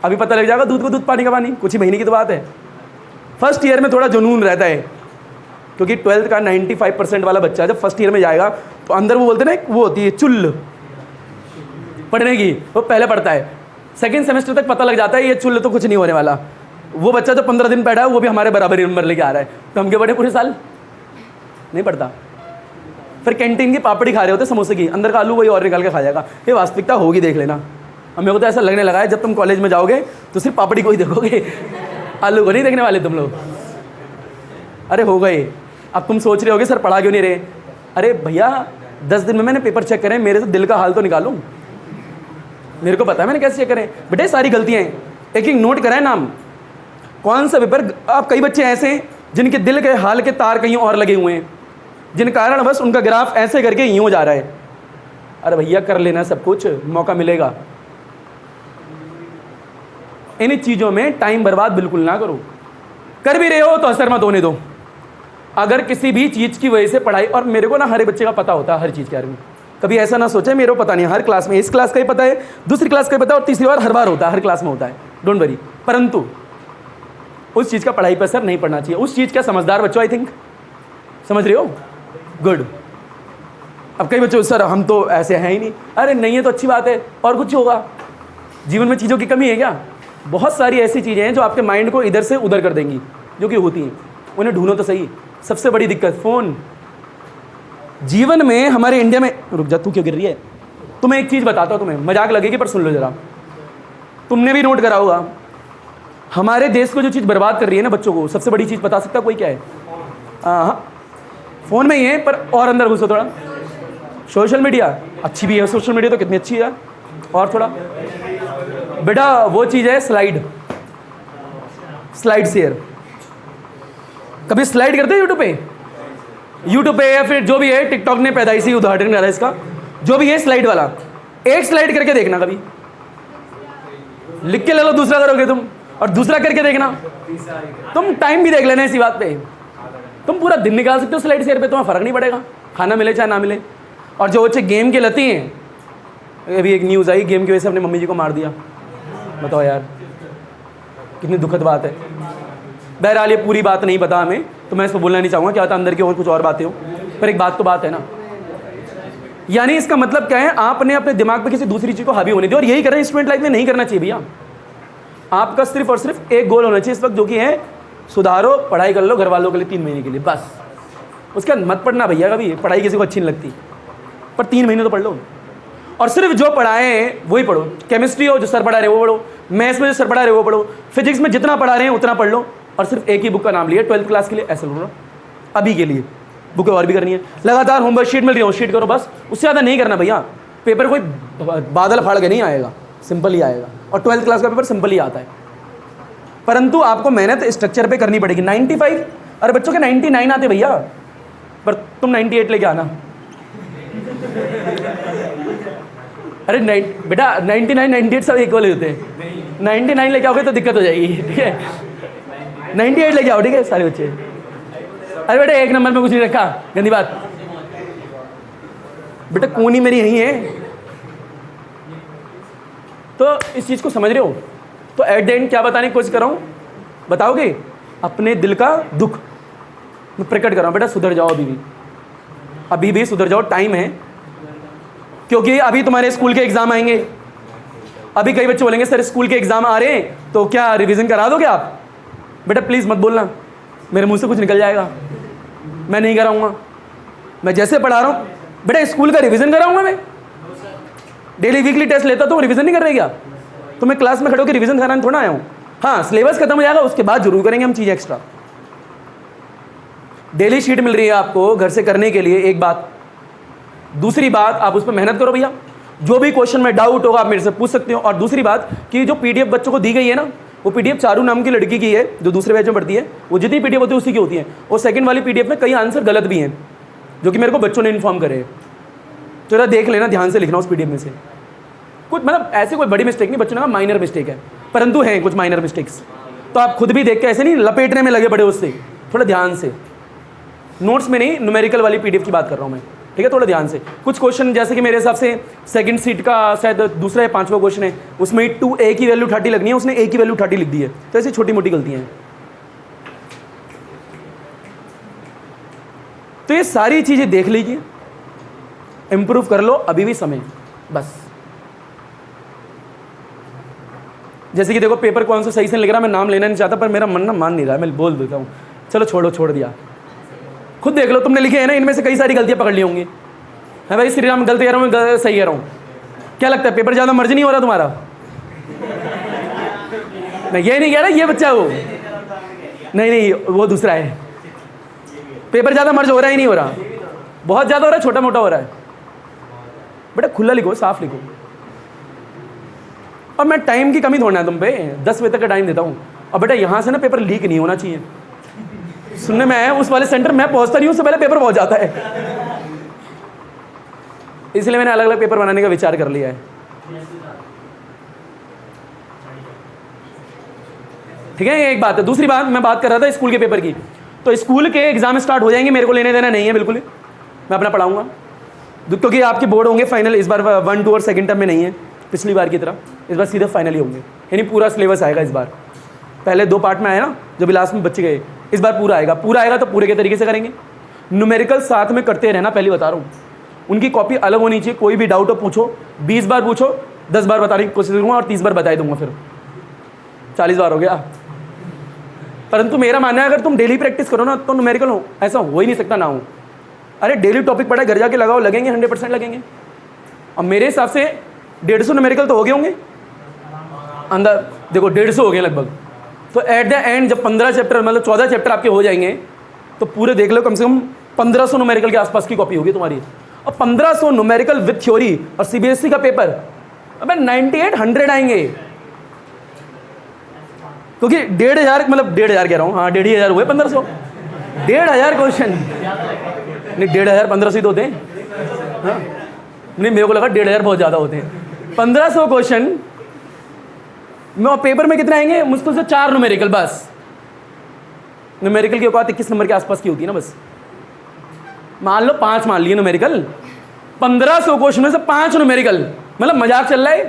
अभी पता लग जाएगा दूध को दूध पानी का पानी, कुछ ही महीने की तो बात है। फर्स्ट ईयर में थोड़ा जुनून रहता है, क्योंकि 12th का 95% वाला बच्चा जब फर्स्ट ईयर में जाएगा तो अंदर वो बोलते हैं ना, वो होती है चुल्ल पढ़ने की, वो पहले पढ़ता है। सेकंड सेमेस्टर तक पता लग जाता है ये चुल्ल तो कुछ नहीं होने वाला। वो बच्चा जो 15 दिन बैठा है वो भी हमारे बराबर ही नंबर लेके आ रहा है, तो हम क्या पढ़े पूरे साल? नहीं पढ़ता। फिर कैंटीन की पापड़ी खा रहे होते समोसे की, अंदर का आलू वही और निकाल के खा जाएगा। ये वास्तविकता होगी, देख लेना। हमें को तो ऐसा लगने लगा है जब तुम कॉलेज में जाओगे तो सिर्फ पापड़ी को ही देखोगे, आलू को नहीं देखने वाले तुम लोग। अरे हो गए। अब तुम सोच रहे होगे सर पढ़ा क्यों नहीं रहे? अरे भैया 10 दिन में मैंने पेपर चेक करे, मेरे से दिल का हाल तो निकालूं, मेरे को पता है मैंने कैसे चेक करें। बेटे सारी गलतियाँ हैं, एक एक नोट कराए नाम, कौन सा पेपर। आप कई बच्चे ऐसे हैं जिनके दिल के हाल के तार कहीं और लगे हुए हैं, जिन कारण बस उनका ग्राफ ऐसे करके यूँ जा रहा है। अरे भैया कर लेना सब कुछ, मौका मिलेगा। इन चीज़ों में टाइम बर्बाद बिल्कुल ना करो। कर भी रहे हो तो असर मत होने दो। अगर किसी भी चीज़ की वजह से पढ़ाई, और मेरे को ना हर बच्चे का पता होता है हर चीज़ के बारे में, कभी ऐसा ना सोचे मेरे को पता नहीं। हर क्लास में, इस क्लास का ही पता है, दूसरी क्लास का ही पता है, और तीसरी बार हर बार होता है, हर क्लास में होता है, डोंट वरी। परंतु उस चीज़ का पढ़ाई पर असर नहीं पड़ना चाहिए। उस चीज़ का समझदार बच्चों, आई थिंक समझ रहे हो, गुड। अब कई बच्चों सर हम तो ऐसे हैं ही नहीं। अरे नहीं है तो अच्छी बात है, और कुछ होगा। जीवन में चीज़ों की कमी है क्या? बहुत सारी ऐसी चीज़ें हैं जो आपके माइंड को इधर से उधर कर देंगी, जो कि होती हैं, उन्हें ढूंढो तो सही। सबसे बड़ी दिक्कत फ़ोन। जीवन में हमारे इंडिया में, रुक जा तू क्यों गिर रही है? तुम्हें एक चीज़ बताता हूँ, तुम्हें मजाक लगेगी पर सुन लो ज़रा। तुमने भी नोट करा होगा, हमारे देश को जो चीज़ बर्बाद कर रही है ना बच्चों को, सबसे बड़ी चीज़ बता सकता कोई क्या है? हाँ, फ़ोन में ही है, पर और अंदर घुसो थोड़ा। सोशल मीडिया अच्छी भी है, सोशल मीडिया तो कितनी अच्छी है, और थोड़ा बेटा वो चीज़ है स्लाइड शेयर। कभी स्लाइड करते हैं यूट्यूब पे या फिर जो भी है, टिकटॉक ने पैदाइशी उदाहरण करा इसका, जो भी है स्लाइड वाला, एक स्लाइड करके देखना, कभी लिख के ले लो, दूसरा करोगे तुम, और दूसरा करके देखना, तुम टाइम भी देख लेना इसी बात पे। तुम पूरा दिन निकाल सकते हो स्लाइड शेयर पे, तुम्हें फ़र्क नहीं पड़ेगा, खाना मिले चाहे ना मिले। और जो बच्चे गेम के लती हैं, अभी एक न्यूज़ आई, गेम की वजह से अपने मम्मी जी को मार दिया। बताओ यार, कितनी दुखद बात है। बहरहाल ये पूरी बात नहीं पता हमें, तो मैं इसको बोलना नहीं चाहूँगा, क्या होता अंदर की और कुछ और बातें हो, पर एक बात तो बात है ना। यानी इसका मतलब क्या है, आपने अपने दिमाग पे किसी दूसरी चीज़ को हावी होने दिया, और यही करें स्टूडेंट लाइफ में, नहीं करना चाहिए भैया। आपका सिर्फ और सिर्फ एक गोल होना चाहिए इस वक्त, जो कि है सुधारो, पढ़ाई कर लो घर वालों के लिए 3 महीने के लिए बस। उसके बाद मत पढ़ना भैया, कभी पढ़ाई किसी को अच्छी नहीं लगती, पर 3 महीने तो पढ़ लो, और सिर्फ जो पढ़ाए वही पढ़ो। केमिस्ट्री हो जो सर पढ़ा रहे वो पढ़ो, मैथ्स में जो सर पढ़ा रहे वो पढ़ो, फिजिक्स में जितना पढ़ा रहे हैं उतना पढ़ लो, और सिर्फ एक ही बुक का नाम लिया 12th क्लास के लिए, ऐसे लो अभी के लिए। बुक और भी करनी है, लगातार होमवर्क शीट मिल रही है, शीट करो बस, उससे ज़्यादा नहीं करना भैया। पेपर कोई बादल फाड़ के नहीं आएगा, सिंपल ही आएगा, और 12th क्लास का पेपर सिंपल ही आता है। परंतु आपको मेहनत स्ट्रक्चर पे करनी पड़ेगी। 95, अरे बच्चों के 99 आते भैया, पर तुम 98 लेके आना। अरे बेटा 99 98 सब एक वाले होते हैं, 99 लेके आओगे तो दिक्कत हो जाएगी, ठीक है? 98 लेके आओ, ठीक है सारे बच्चे। अरे बेटा 1 नंबर में कुछ नहीं रखा, गंदी बात। बेटा कूनी मेरी यही है। तो इस चीज़ को समझ रहे हो? तो एट द एंड क्या बताने की कोशिश कर रहा हूँ, बताओगे? अपने दिल का दुख मैं प्रकट कर रहा हूँ, बेटा सुधर जाओ अभी भी, अभी भी सुधर जाओ, टाइम है, क्योंकि अभी तुम्हारे स्कूल के एग्ज़ाम आएंगे। अभी कई बच्चे बोलेंगे सर स्कूल के एग्ज़ाम आ रहे हैं तो क्या रिवीजन करा दोगे आप? बेटा प्लीज़ मत बोलना, मेरे मुंह से कुछ निकल जाएगा, मैं नहीं कराऊंगा। मैं जैसे पढ़ा रहा हूँ बेटा, स्कूल का रिवीजन कराऊंगा मैं? डेली वीकली टेस्ट लेता तो रिवीजन नहीं कर रहे क्या? तो मैं क्लास में खड़े होकर रिवीजन कराने थोड़ा आया हूँ। हाँ, सिलेबस खत्म हो जाएगा उसके बाद जरूर करेंगे हम चीज़ एक्स्ट्रा। डेली शीट मिल रही है आपको घर से करने के लिए, एक बात। दूसरी बात, आप उस पर मेहनत करो भैया, जो भी क्वेश्चन में डाउट होगा आप मेरे से पूछ सकते हो। और दूसरी बात कि जो पीडीएफ बच्चों को दी गई है ना, वो पीडीएफ चारू नाम की लड़की की है जो दूसरे बैच में पढ़ती है। वो जितनी पीडीएफ होती है उसी की होती है। और सेकंड वाली पीडीएफ में कई आंसर गलत भी हैं जो कि मेरे को बच्चों ने इन्फॉर्म करे। तो जरा देख लेना, ध्यान से लिखना उस पीडीएफ में से। कुछ मतलब ऐसे कोई बड़ी मिस्टेक नहीं, बच्चों ने कहा माइनर मिस्टेक है, परंतु हैं कुछ माइनर मिस्टेक्स। तो आप खुद भी देख के ऐसे नहीं लपेटने में लगे पड़े उससे, थोड़ा ध्यान से। नोट्स में नहीं, न्यूमेरिकल वाली पीडीएफ की बात कर रहा हूँ मैं, ठीक है? थोड़ा ध्यान से। कुछ क्वेश्चन जैसे कि मेरे हिसाब से सेकंड सीट का शायद दूसरा या पांचवा क्वेश्चन है, उसमें 2a की वैल्यू 30 लगनी है, उसने a की वैल्यू 30 लिख दी है। तो ऐसी छोटी मोटी गलतियां हैं। तो ये सारी चीजें देख लीजिए, इंप्रूव कर लो, अभी भी समय बस। जैसे कि देखो पेपर कौन सा सही से लिख रहा, मैं नाम लेना नहीं चाहता पर मेरा मन ना मान नहीं रहा, मैं बोल देता हूँ, चलो छोड़ो, छोड़ दिया। खुद देख लो, तुमने लिखे हैं ना, इनमें से कई सारी गलतियां पकड़ ली होंगी। है भाई श्री राम, गलती कह रहा हूँ मैं, सही कह रहा हूँ? क्या लगता है पेपर ज़्यादा मर्ज नहीं हो रहा तुम्हारा? मैं ये नहीं कह रहा ये बच्चा वो, नहीं वो दूसरा है। पेपर ज़्यादा मर्ज हो रहा ही नहीं हो रहा, बहुत ज़्यादा हो रहा है, छोटा मोटा हो रहा है। बेटा खुला लिखो, साफ लिखो। और मैं टाइम की कमी थोड़ा है तुम पे, 10 बजे तक का टाइम देता हूँ। और बेटा यहाँ से ना पेपर लीक नहीं होना चाहिए। सुनने में आया उस वाले सेंटर मैं पहुंचता नहीं हूं, उससे पहले पेपर पहुंच जाता है। इसलिए मैंने अलग अलग पेपर बनाने का विचार कर लिया है। ठीक है, ये एक बात है। दूसरी बात, मैं बात कर रहा था स्कूल के पेपर की। तो स्कूल के एग्जाम स्टार्ट हो जाएंगे, मेरे को लेने देना नहीं है बिल्कुल, मैं अपना पढ़ाऊंगा। क्योंकि आपके बोर्ड होंगे फाइनल, इस बार 1, 2 और सेकंड टर्म में नहीं है पिछली बार की तरह, इस बार सीधे फाइनल ही होंगे। यानी पूरा सिलेबस आएगा इस बार। पहले 2 पार्ट में आया ना, जो भी लास्ट में बच्चे गए, इस बार पूरा आएगा। पूरा आएगा तो पूरे के तरीके से करेंगे। न्यूमेरिकल साथ में करते रहना, पहले बता रहा हूँ। उनकी कॉपी अलग होनी चाहिए, कोई भी डाउट हो पूछो, 20 बार पूछो, 10 बार बताने की कोशिश करूँगा और 30 बार बता दूंगा, फिर 40 बार हो गया। परंतु मेरा मानना है अगर तुम डेली प्रैक्टिस करो ना तो न्यूमेरिकल हो ऐसा हो ही नहीं सकता ना हो। अरे डेली टॉपिक पढ़ा, घर जाके लगाओ, लगेंगे 100% लगेंगे। और मेरे हिसाब से 150 न्यूमेरिकल तो हो गए होंगे अंदर, देखो 150 हो गए लगभग। तो एट द एंड जब 15 चैप्टर मतलब 14 चैप्टर आपके हो जाएंगे तो पूरे देख लो कम से कम 1500 न्यूमेरिकल के आसपास की कॉपी होगी तुम्हारी। और 1500 न्यूमेरिकल विद थ्योरी और सीबीएसई का पेपर, अबे 9800 आएंगे। क्योंकि 1500 मतलब 1500 कह रहा हूँ, हाँ 1500 हुए, 1500 1500 क्वेश्चन नहीं, 1500 1500 ही तो होते हैं। हाँ नहीं, मेरे को लगा 1500 बहुत ज़्यादा होते हैं। 1500 क्वेश्चन में पेपर में कितने आएंगे? मुश्किल से 4 न्यूमेरिकल बस। न्यूमेरिकल की औकात 21 नंबर के आसपास की होती है ना बस। मान लो 5 मान लिए न्यूमेरिकल, 1500 क्वेश्चन में से 5 न्यूमेरिकल, मतलब मजाक चल रहा है।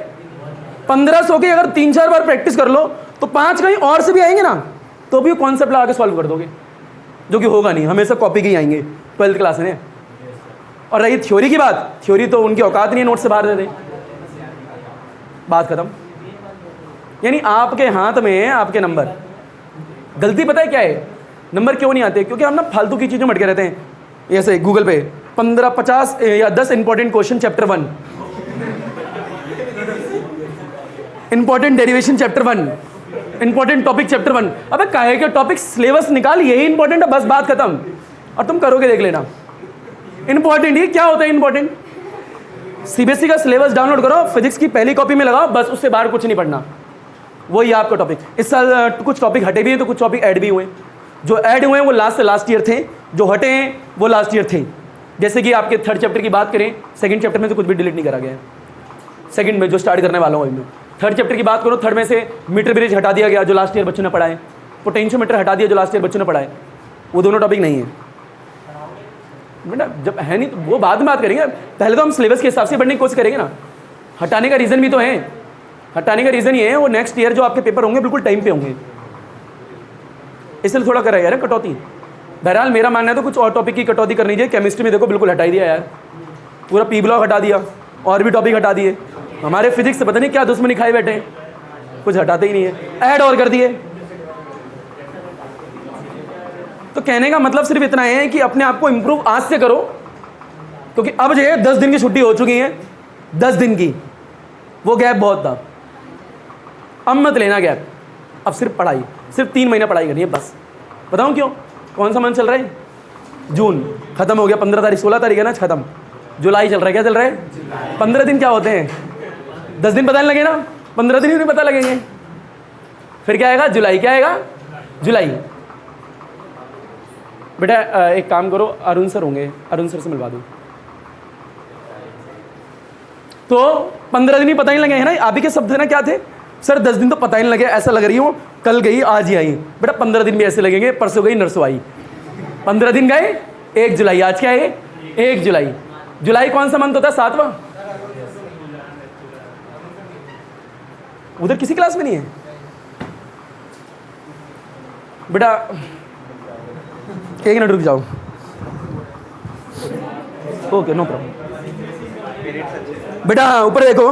1500 की अगर 3-4 बार प्रैक्टिस कर लो तो 5 कहीं और से भी आएंगे ना, तो भी कॉन्सेप्ट लगा के सॉल्व कर दोगे, जो कि होगा नहीं, हमेशा कॉपी के ही आएंगे 12th क्लास में। और रही थ्योरी की बात, थ्योरी तो उनकी औकात नहीं है नोट से बाहर दे दे, बात खत्म। यानी आपके हाथ में है आपके नंबर। गलती पता है क्या है? नंबर क्यों नहीं आते? क्योंकि हम ना फालतू की चीज़ें मटके रहते हैं। ऐसे गूगल पे 15-50 या 10 important question chapter 1, important derivation chapter 1, important topic chapter 1। अबे काहे के टॉपिक, सिलेबस निकाल, यही इंपॉर्टेंट है, बस बात खत्म। और तुम करोगे देख लेना। इंपॉर्टेंट ये क्या होता है? इंपॉर्टेंट सीबीएसई का सिलेबस डाउनलोड करो, फिजिक्स की पहली कॉपी में लगाओ, बस उससे बाहर कुछ नहीं पढ़ना, वही आपका टॉपिक। इस साल कुछ टॉपिक हटे भी हैं तो कुछ टॉपिक ऐड भी हुए। जो ऐड हुए हैं वो लास्ट से लास्ट ईयर थे, जो हटे हैं वो लास्ट ईयर थे। जैसे कि आपके 3rd चैप्टर की बात करें, 2nd चैप्टर में तो कुछ भी डिलीट नहीं करा गया है। 2nd में जो स्टार्ट करने वाला हूँ मैं, 3rd चैप्टर की बात करूँ, 3rd में से मीटर ब्रिज हटा दिया गया जो लास्ट ईयर बच्चों ने पढ़ाए, पोटेंशियोमीटर हटा दिया जो लास्ट ईयर बच्चों ने पढ़ाए, वो दोनों टॉपिक नहीं है बेटा। जब है नहीं तो वो बाद में बात करेंगे, पहले तो हम सिलेबस के हिसाब से पढ़ने की कोशिश करेंगे ना। हटाने का रीज़न भी तो है, हटाने का रीज़न ये है वो नेक्स्ट ईयर जो आपके पेपर होंगे बिल्कुल टाइम पे होंगे, इसलिए थोड़ा करा यार कटौती। बहरहाल मेरा मानना है तो कुछ और टॉपिक की कटौती करनी चाहिए। केमिस्ट्री में देखो बिल्कुल हटा ही दिया यार, पूरा पी ब्लॉक हटा दिया, और भी टॉपिक हटा दिए। हमारे फिजिक्स से पता नहीं क्या दुश्मनी खाए बैठे हैं, कुछ हटाते ही नहीं है, ऐड और कर दिए। तो कहने का मतलब सिर्फ इतना है कि अपने आप को इम्प्रूव आज से करो, क्योंकि अब जो है 10 दिन की छुट्टी हो चुकी है, 10 दिन की, वो गैप बहुत था। अब मत लेना गैप, अब सिर्फ पढ़ाई, सिर्फ 3 महीना पढ़ाई करनी है बस। बताऊं क्यों? कौन सा मंथ चल रहा है? जून खत्म हो गया, 15 तारीख 16 तारीख है ना खत्म। जुलाई चल रहा है, क्या चल रहा है? 15 दिन क्या होते हैं? 10 दिन पता नहीं लगे ना, 15 दिन ही नहीं पता लगेंगे। फिर क्या आएगा? जुलाई। क्या आएगा? जुलाई। बेटा एक काम करो, अरुण सर होंगे, अरुण सर से मिलवा दो। तो 15 दिन ही पता नहीं लगे है ना। आप ही के शब्द ना क्या थे? सर 10 दिन तो पता ही नहीं लगे, ऐसा लग रही हूँ कल गई आज ही आई। बेटा 15 दिन भी ऐसे लगेंगे, परसों गई नरसों आई। 15 दिन गए, 1 जुलाई, आज क्या है? 1 जुलाई। जुलाई कौन सा मंथ होता है? 7वां। उधर किसी क्लास में नहीं है बेटा? 1 मिनट रुक जाओ। Okay no problem. बेटा हाँ ऊपर देखो,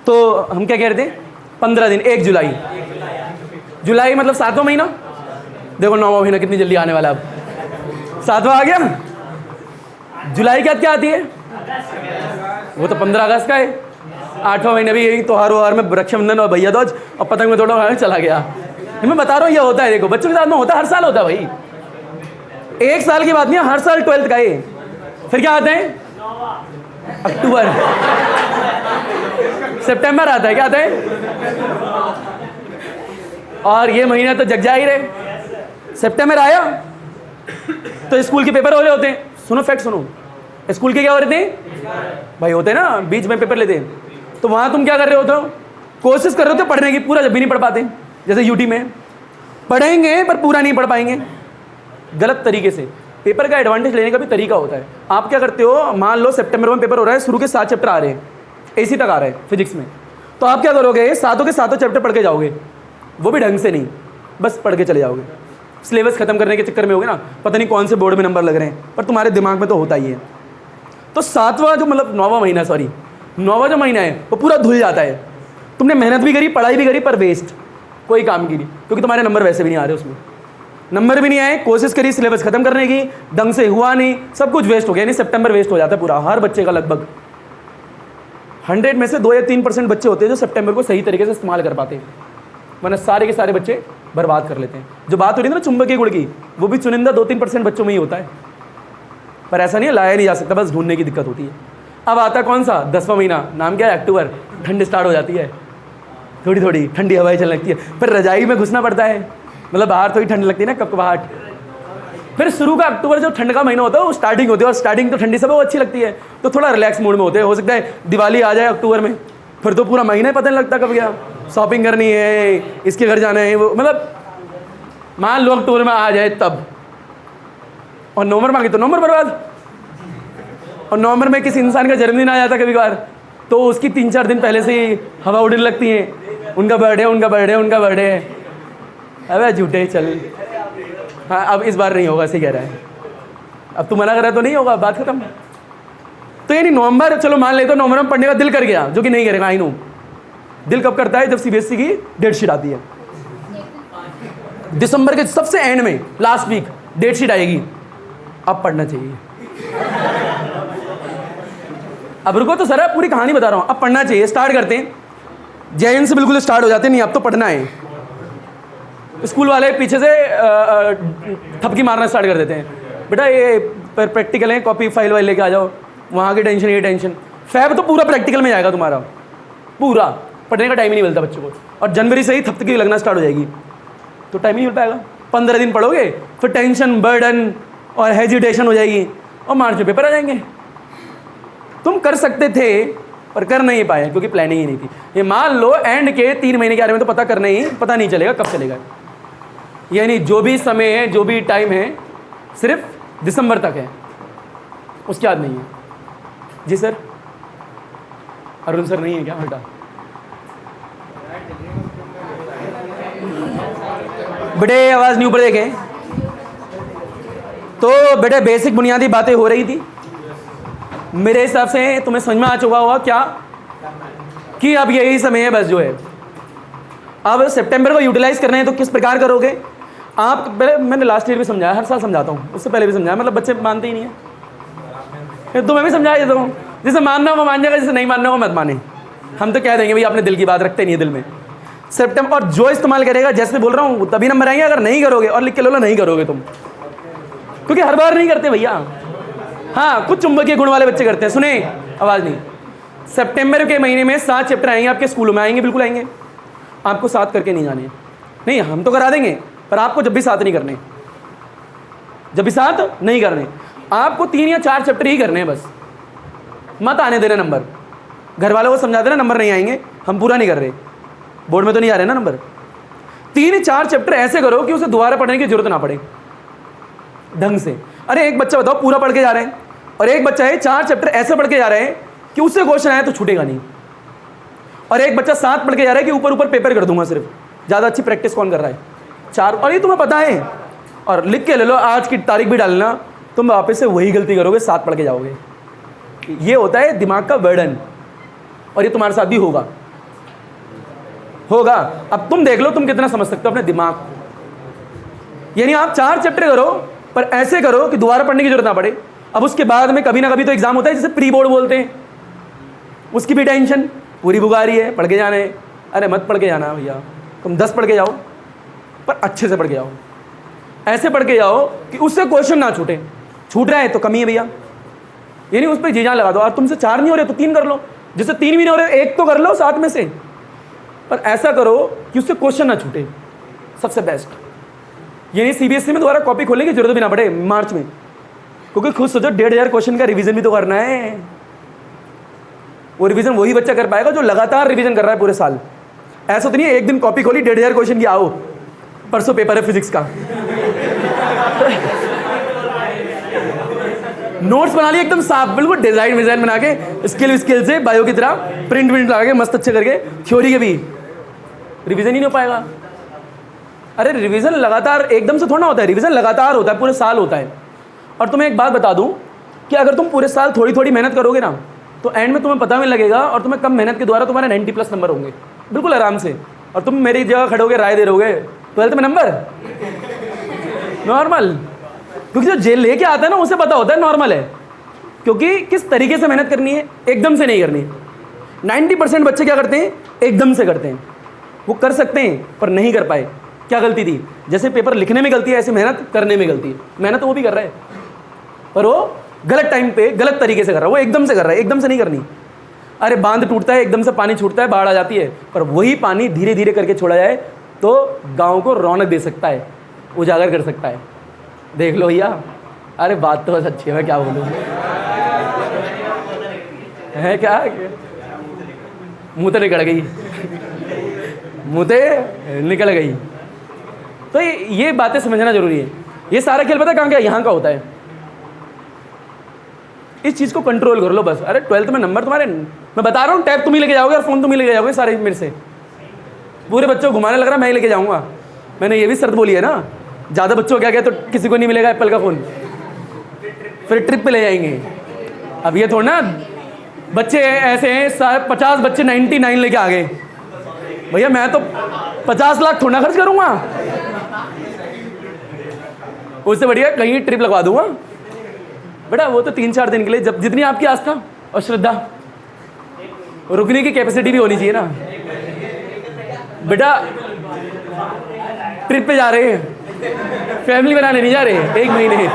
तो हम क्या कह रहे थे? 15 दिन, 1 जुलाई। जुलाई मतलब 7वां महीना। देखो 9वां महीना कितनी जल्दी आने वाला है अब। 7वां आ गया। जुलाई के बाद क्या आती है? वो तो 15 अगस्त का है। 8वां महीना भी यही त्योहार वहार में, रक्षाबंधन और भैया दूज और पतंग में थोड़ा चला गया। मैं बता रहा हूँ ये होता है। देखो बच्चों के साथ में होता है, हर साल होता है भाई। 1 साल की बात नहीं है, हर साल 12th का है। फिर क्या आते हैं? अक्टूबर, सितंबर आता है। क्या आता है? और ये महीना तो जग जा ही रहे। सितंबर आया तो स्कूल के पेपर हो रहे होते हैं। सुनो फैक्ट सुनो, स्कूल के क्या हो रहे थे भाई? होते हैं ना, बीच में पेपर लेते हैं। तो वहाँ तुम क्या कर रहे होते हो? कोशिश कर रहे हो पढ़ने की, पूरा जब भी नहीं पढ़ पाते। जैसे यूटी में पढ़ेंगे पर पूरा नहीं पढ़ पाएंगे, गलत तरीके से। पेपर का एडवांटेज लेने का भी तरीका होता है। आप क्या करते हो? मान लो सितंबर में पेपर हो रहा है, शुरू के 7 चैप्टर आ रहे हैं, AC तक आ रहा है फिजिक्स में। तो आप क्या करोगे? 7 के 7 चैप्टर पढ़ के जाओगे, वो भी ढंग से नहीं, बस पढ़ के चले जाओगे। सिलेबस खत्म करने के चक्कर में होगे ना, पता नहीं कौन से बोर्ड में नंबर लग रहे हैं, पर तुम्हारे दिमाग में तो होता ही है। तो 7वां जो मतलब 9वां महीना, सॉरी 9वां जो महीना है वो पूरा धुल जाता है। तुमने मेहनत भी करी, पढ़ाई भी करी, पर वेस्ट, कोई काम की नहीं, क्योंकि तुम्हारे नंबर वैसे भी नहीं आ रहे, उसमें नंबर भी नहीं आए। कोशिश करी सिलेबस खत्म करने की, ढंग से हुआ नहीं, सब कुछ वेस्ट हो गया। यानी सितंबर वेस्ट हो जाता है पूरा, हर बच्चे का लगभग। 100 में से 2 या 3% बच्चे होते हैं जो सितंबर को सही तरीके से इस्तेमाल कर पाते हैं, वरना सारे के सारे बच्चे बर्बाद कर लेते हैं। जो बात हो रही है ना चुंबकीय गुण की, वो भी चुनिंदा 2-3% बच्चों में ही होता है, पर ऐसा नहीं है, लाया नहीं जा सकता, बस ढूंढने की दिक्कत होती है। अब आता कौन सा? 10वां महीना, नाम क्या है? अक्टूबर। ठंड स्टार्ट हो जाती है, थोड़ी थोड़ी ठंडी हवाएं चलने लगती है, फिर रजाई में घुसना पड़ता है, मतलब बाहर थोड़ी ठंड लगती है ना, कपकपाहट। फिर शुरू का अक्टूबर जो ठंड का महीना होता है वो स्टार्टिंग होती है, और स्टार्टिंग तो ठंडी सब वो अच्छी लगती है, तो थोड़ा रिलैक्स मूड में होते हैं। हो सकता है दिवाली आ जाए अक्टूबर में, फिर तो पूरा महीना ही पता नहीं लगता कब गया। शॉपिंग करनी है, इसके घर जाना है, वो मतलब मान लो अक्टूबर में आ जाए तब, और नवंबर मांगे तो नवंबर बर्बाद। और नवंबर में किसी इंसान का जन्मदिन आ जाता कभी कभार, तो उसकी 3-4 दिन पहले से ही हवा उड़ने लगती है, उनका बर्थडे, उनका बर्थडे, उनका बर्थडे है। अबे झूठे चल। हाँ अब इस बार नहीं होगा, सही कह रहा है। अब तू मना कर रहा है तो नहीं होगा, बात खत्म। तो यानी नवंबर, चलो मान ले तो नवंबर में पढ़ने का दिल कर गया, जो कि नहीं करेगा, आई नो। दिल कब करता है? जब CBSE की डेट शीट आती है, दिसंबर के सबसे एंड में, लास्ट वीक डेट शीट आएगी, अब पढ़ना चाहिए। अब रुको तो सर, पूरी कहानी बता रहा हूँ। अब पढ़ना चाहिए, स्टार्ट करते हैं। जय से बिल्कुल स्टार्ट हो जाते हैं, नहीं अब तो पढ़ना है। स्कूल वाले पीछे से थपकी मारना स्टार्ट कर देते हैं, बेटा ये प्रैक्टिकल है, कॉपी फाइल वाइल लेके आ जाओ, वहाँ की टेंशन, ये टेंशन। फैब तो पूरा प्रैक्टिकल में जाएगा तुम्हारा, पूरा पढ़ने का टाइम ही नहीं मिलता बच्चों को। और जनवरी से ही थपकी लगना स्टार्ट हो जाएगी, तो टाइम ही नहीं मिल पाएगा। 15 दिन पढ़ोगे, फिर टेंशन, बर्डन और हेजिटेशन हो जाएगी, और मार्च में पेपर आ जाएंगे। तुम कर सकते थे पर कर नहीं पाए, क्योंकि प्लानिंग ही नहीं थी। ये मान लो एंड के 3 महीने के बारे में तो पता नहीं चलेगा कब चलेगा। यानी जो भी समय है, जो भी टाइम है, सिर्फ दिसंबर तक है, उसके बाद नहीं है। जी सर, अरुण सर नहीं है क्या? हटा बेटे, आवाज़ नहीं ऊपर देखें। तो बेटे बेसिक बुनियादी बातें हो रही थी। मेरे हिसाब से तुम्हें समझ में आ चुका होगा क्या कि अब यही समय है बस जो है। अब सितंबर को यूटिलाइज करना है तो किस प्रकार करोगे आप। पहले मैंने लास्ट ईयर भी समझाया, हर साल समझाता हूँ, उससे पहले भी समझाया, मतलब बच्चे मानते ही नहीं है तो मैं भी समझा देता हूँ। जिसे मानना हो वो मान जाएगा, जिसे नहीं मानना हो मत माने। हम तो कह देंगे भाई आपने दिल की बात रखते नहीं है दिल में। सितंबर और जो इस्तेमाल करेगा जैसे बोल रहा हूँ तभी नंबर आएंगे। अगर नहीं करोगे और लिख के लो नहीं करोगे तुम, क्योंकि हर बार नहीं करते भैया। हाँ कुछ चुंबकीय गुण वाले बच्चे करते हैं। सुने आवाज़ नहीं। सितंबर के महीने में 7 चैप्टर आएंगे आपके स्कूलों में, आएंगे बिल्कुल आएंगे। आपको 7 करके नहीं जाने, नहीं हम तो करा देंगे पर आपको जब भी 7 नहीं करने, जब भी 7 नहीं करने, आपको 3 या 4 चैप्टर ही करने हैं बस। मत आने देना नंबर, घर वालों को समझा देना नंबर नहीं आएंगे, हम पूरा नहीं कर रहे, बोर्ड में तो नहीं आ रहे ना नंबर। 3-4 चैप्टर ऐसे करो कि उसे दोबारा पढ़ने की जरूरत ना पड़े ढंग से। अरे एक बच्चा बताओ पूरा पढ़ के जा रहे हैं और एक बच्चा है 4 चैप्टर ऐसे पढ़ के जा रहे हैं कि उससे क्वेश्चन आया तो छूटेगा नहीं, और एक बच्चा 7 पढ़ के जा रहा है कि ऊपर ऊपर पेपर कर दूंगा सिर्फ। ज़्यादा अच्छी प्रैक्टिस कौन कर रहा है? 4। और ये तुम्हें पता है, और लिख के ले लो, आज की तारीख भी डालना, तुम वापस से वही गलती करोगे, 7 पढ़ के जाओगे। ये होता है दिमाग का बर्डन, और ये तुम्हारे साथ भी होगा। अब तुम देख लो तुम कितना समझ सकते हो अपने दिमाग। यानी आप 4 चैप्टर करो पर ऐसे करो कि दोबारा पढ़ने की जरूरत ना पड़े। अब उसके बाद में कभी ना कभी तो एग्जाम होता है जिसे प्री बोर्ड बोलते हैं, उसकी भी टेंशन पूरी बुगारी है, पढ़ के जाना है। अरे मत पढ़ के जाना भैया, तुम 10 पढ़ के जाओ पर अच्छे से पढ़ के जाओ, ऐसे पढ़ के जाओ कि उससे क्वेश्चन ना छूटे। छूट रहा है तो कमी है भैया, यानी उस पर जी जान लगा दो। और तुमसे 4 नहीं हो रहे तो 3 कर लो, जिससे 3 भी नहीं हो रहे 1 तो कर लो 7 में से, पर ऐसा करो कि उससे क्वेश्चन ना छूटे, सबसे बेस्ट। यानी सीबीएसई में दोबारा कॉपी खोलने की जरूरत भी ना पड़े मार्च में, क्योंकि खुद सोचो 1500 क्वेश्चन का रिवीजन भी तो करना है। वो रिवीजन वही बच्चा कर पाएगा जो लगातार रिवीजन कर रहा है पूरे साल। ऐसा तो नहीं है एक दिन कॉपी खोली 1500 क्वेश्चन की, आओ परसों पेपर है फिजिक्स का नोट्स बना लिए एकदम साफ, बिल्कुल डिजाइन बना के स्किल से बायो की तरह प्रिंट लगा के मस्त अच्छे करके। थ्योरी के भी रिवीजन ही नहीं हो पाएगा। अरे रिवीजन लगातार एकदम से थोड़ा होता है, रिवीजन लगातार होता है, पूरे साल होता है। और तुम्हें एक बात बता दूं कि अगर तुम पूरे साल थोड़ी थोड़ी मेहनत करोगे ना तो एंड में तुम्हें पता भी लगेगा, और तुम्हें कम मेहनत के द्वारा तुम्हारे 90+ नंबर होंगे बिल्कुल आराम से। और तुम मेरी जगह खड़े होगे राय दे रहोगे 12th में नंबर नॉर्मल, क्योंकि जो जेल लेके आता है ना उसे पता होता है नॉर्मल है, क्योंकि किस तरीके से मेहनत करनी है, एकदम से नहीं करनी। 90% बच्चे क्या करते हैं, एकदम से करते हैं। वो कर सकते हैं पर नहीं कर पाए। क्या गलती थी? जैसे पेपर लिखने में गलती है ऐसे मेहनत करने में गलती है। मेहनत वो भी कर रहा है पर वो गलत टाइम पे गलत तरीके से कर रहा है, वो एकदम से कर रहा है, एकदम से नहीं करनी। अरे बांध टूटता है, एकदम से पानी छूटता है, बाढ़ आ जाती है, पर वही पानी धीरे धीरे करके छोड़ा जाए तो गाँव को रौनक दे सकता है, उजागर कर सकता है। देख लो भैया, अरे बात तो बस अच्छी है, मैं क्या बोलूँ है क्या, मुँह तो निकल गई मुँह तो निकल गई। तो ये बातें समझना जरूरी है। ये सारा खेल पता है कहाँ क्या, यहाँ का होता है। इस चीज़ को कंट्रोल कर लो बस। अरे 12th में नंबर तुम्हारे, मैं बता रहा हूँ, टैब तुम ही लेके जाओगे और फ़ोन तुम ही लेके जाओगे सारे मेरे से। पूरे बच्चों को घुमाने लग रहा मैं ही लेके जाऊँगा। मैंने ये भी शर्त बोली है ना, ज़्यादा बच्चों क्या तो किसी को नहीं मिलेगा एप्पल का फ़ोन, फिर ट्रिप पे ले जाएंगे। अब ये थोड़ा ना बच्चे ऐसे हैं 50 बच्चे 99 लेके आ गए, भैया मैं तो 50 लाख थोड़ा खर्च करूँगा, उससे बढ़िया कहीं ट्रिप लगवा दूंगा। बेटा वो तो 3-4 दिन के लिए, जब जितनी आपकी आस्था और श्रद्धा, रुकने की कैपेसिटी भी होनी चाहिए ना। बेटा ट्रिप पे जा रहे हैं, फैमिली बनाने नहीं जा रहे हैं 1 महीने।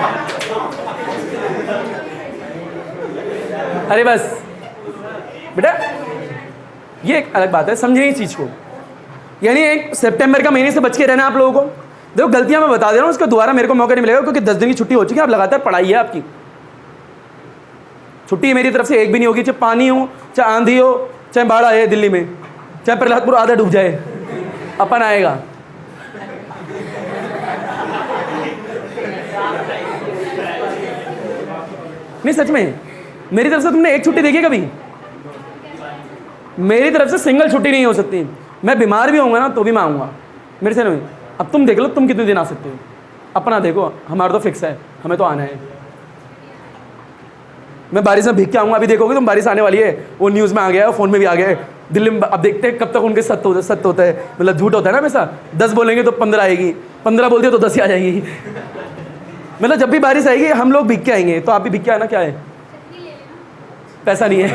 अरे बस बेटा ये एक अलग बात है, समझिए इस चीज़ को। यानी एक सितंबर का महीने से बच के रहना आप लोगों को। देखो गलतियां मैं बता दे रहा हूँ, उसका दोबारा मेरे को मौका नहीं मिलेगा, क्योंकि 10 दिन की छुट्टी हो चुकी है। आप लगातार पढ़ाई है, आपकी छुट्टी मेरी तरफ से एक भी नहीं होगी, चाहे पानी हो, चाहे आंधी हो, चाहे बाढ़ आए दिल्ली में, चाहे प्रहलादपुर आधा डूब जाए, अपन आएगा। नहीं सच में, मेरी तरफ से तुमने एक छुट्टी देखी कभी? मेरी तरफ से सिंगल छुट्टी नहीं हो सकती। मैं बीमार भी होऊंगा ना तो भी मैं आऊँगा, मेरे से नहीं। अब तुम देख लो तुम कितने दिन आ सकते हो। अपना देखो, हमारा तो फिक्स है, हमें तो आना है। मैं बारिश में भीग के आऊँगा, अभी देखोगे तुम बारिश आने वाली है, वो न्यूज़ में आ गया है, फ़ोन में भी आ गया है, दिल्ली में। अब देखते हैं कब तक उनके सत्य होता है, मतलब झूठ होता है ना हमेशा। 10 बोलेंगे तो 15 आएगी, 15 बोलते तो 10 ही आ जाएगी। मतलब जब भी बारिश आएगी हम लोग भीग के आएंगे, तो आप भी भीग के आना। क्या है, पैसा नहीं है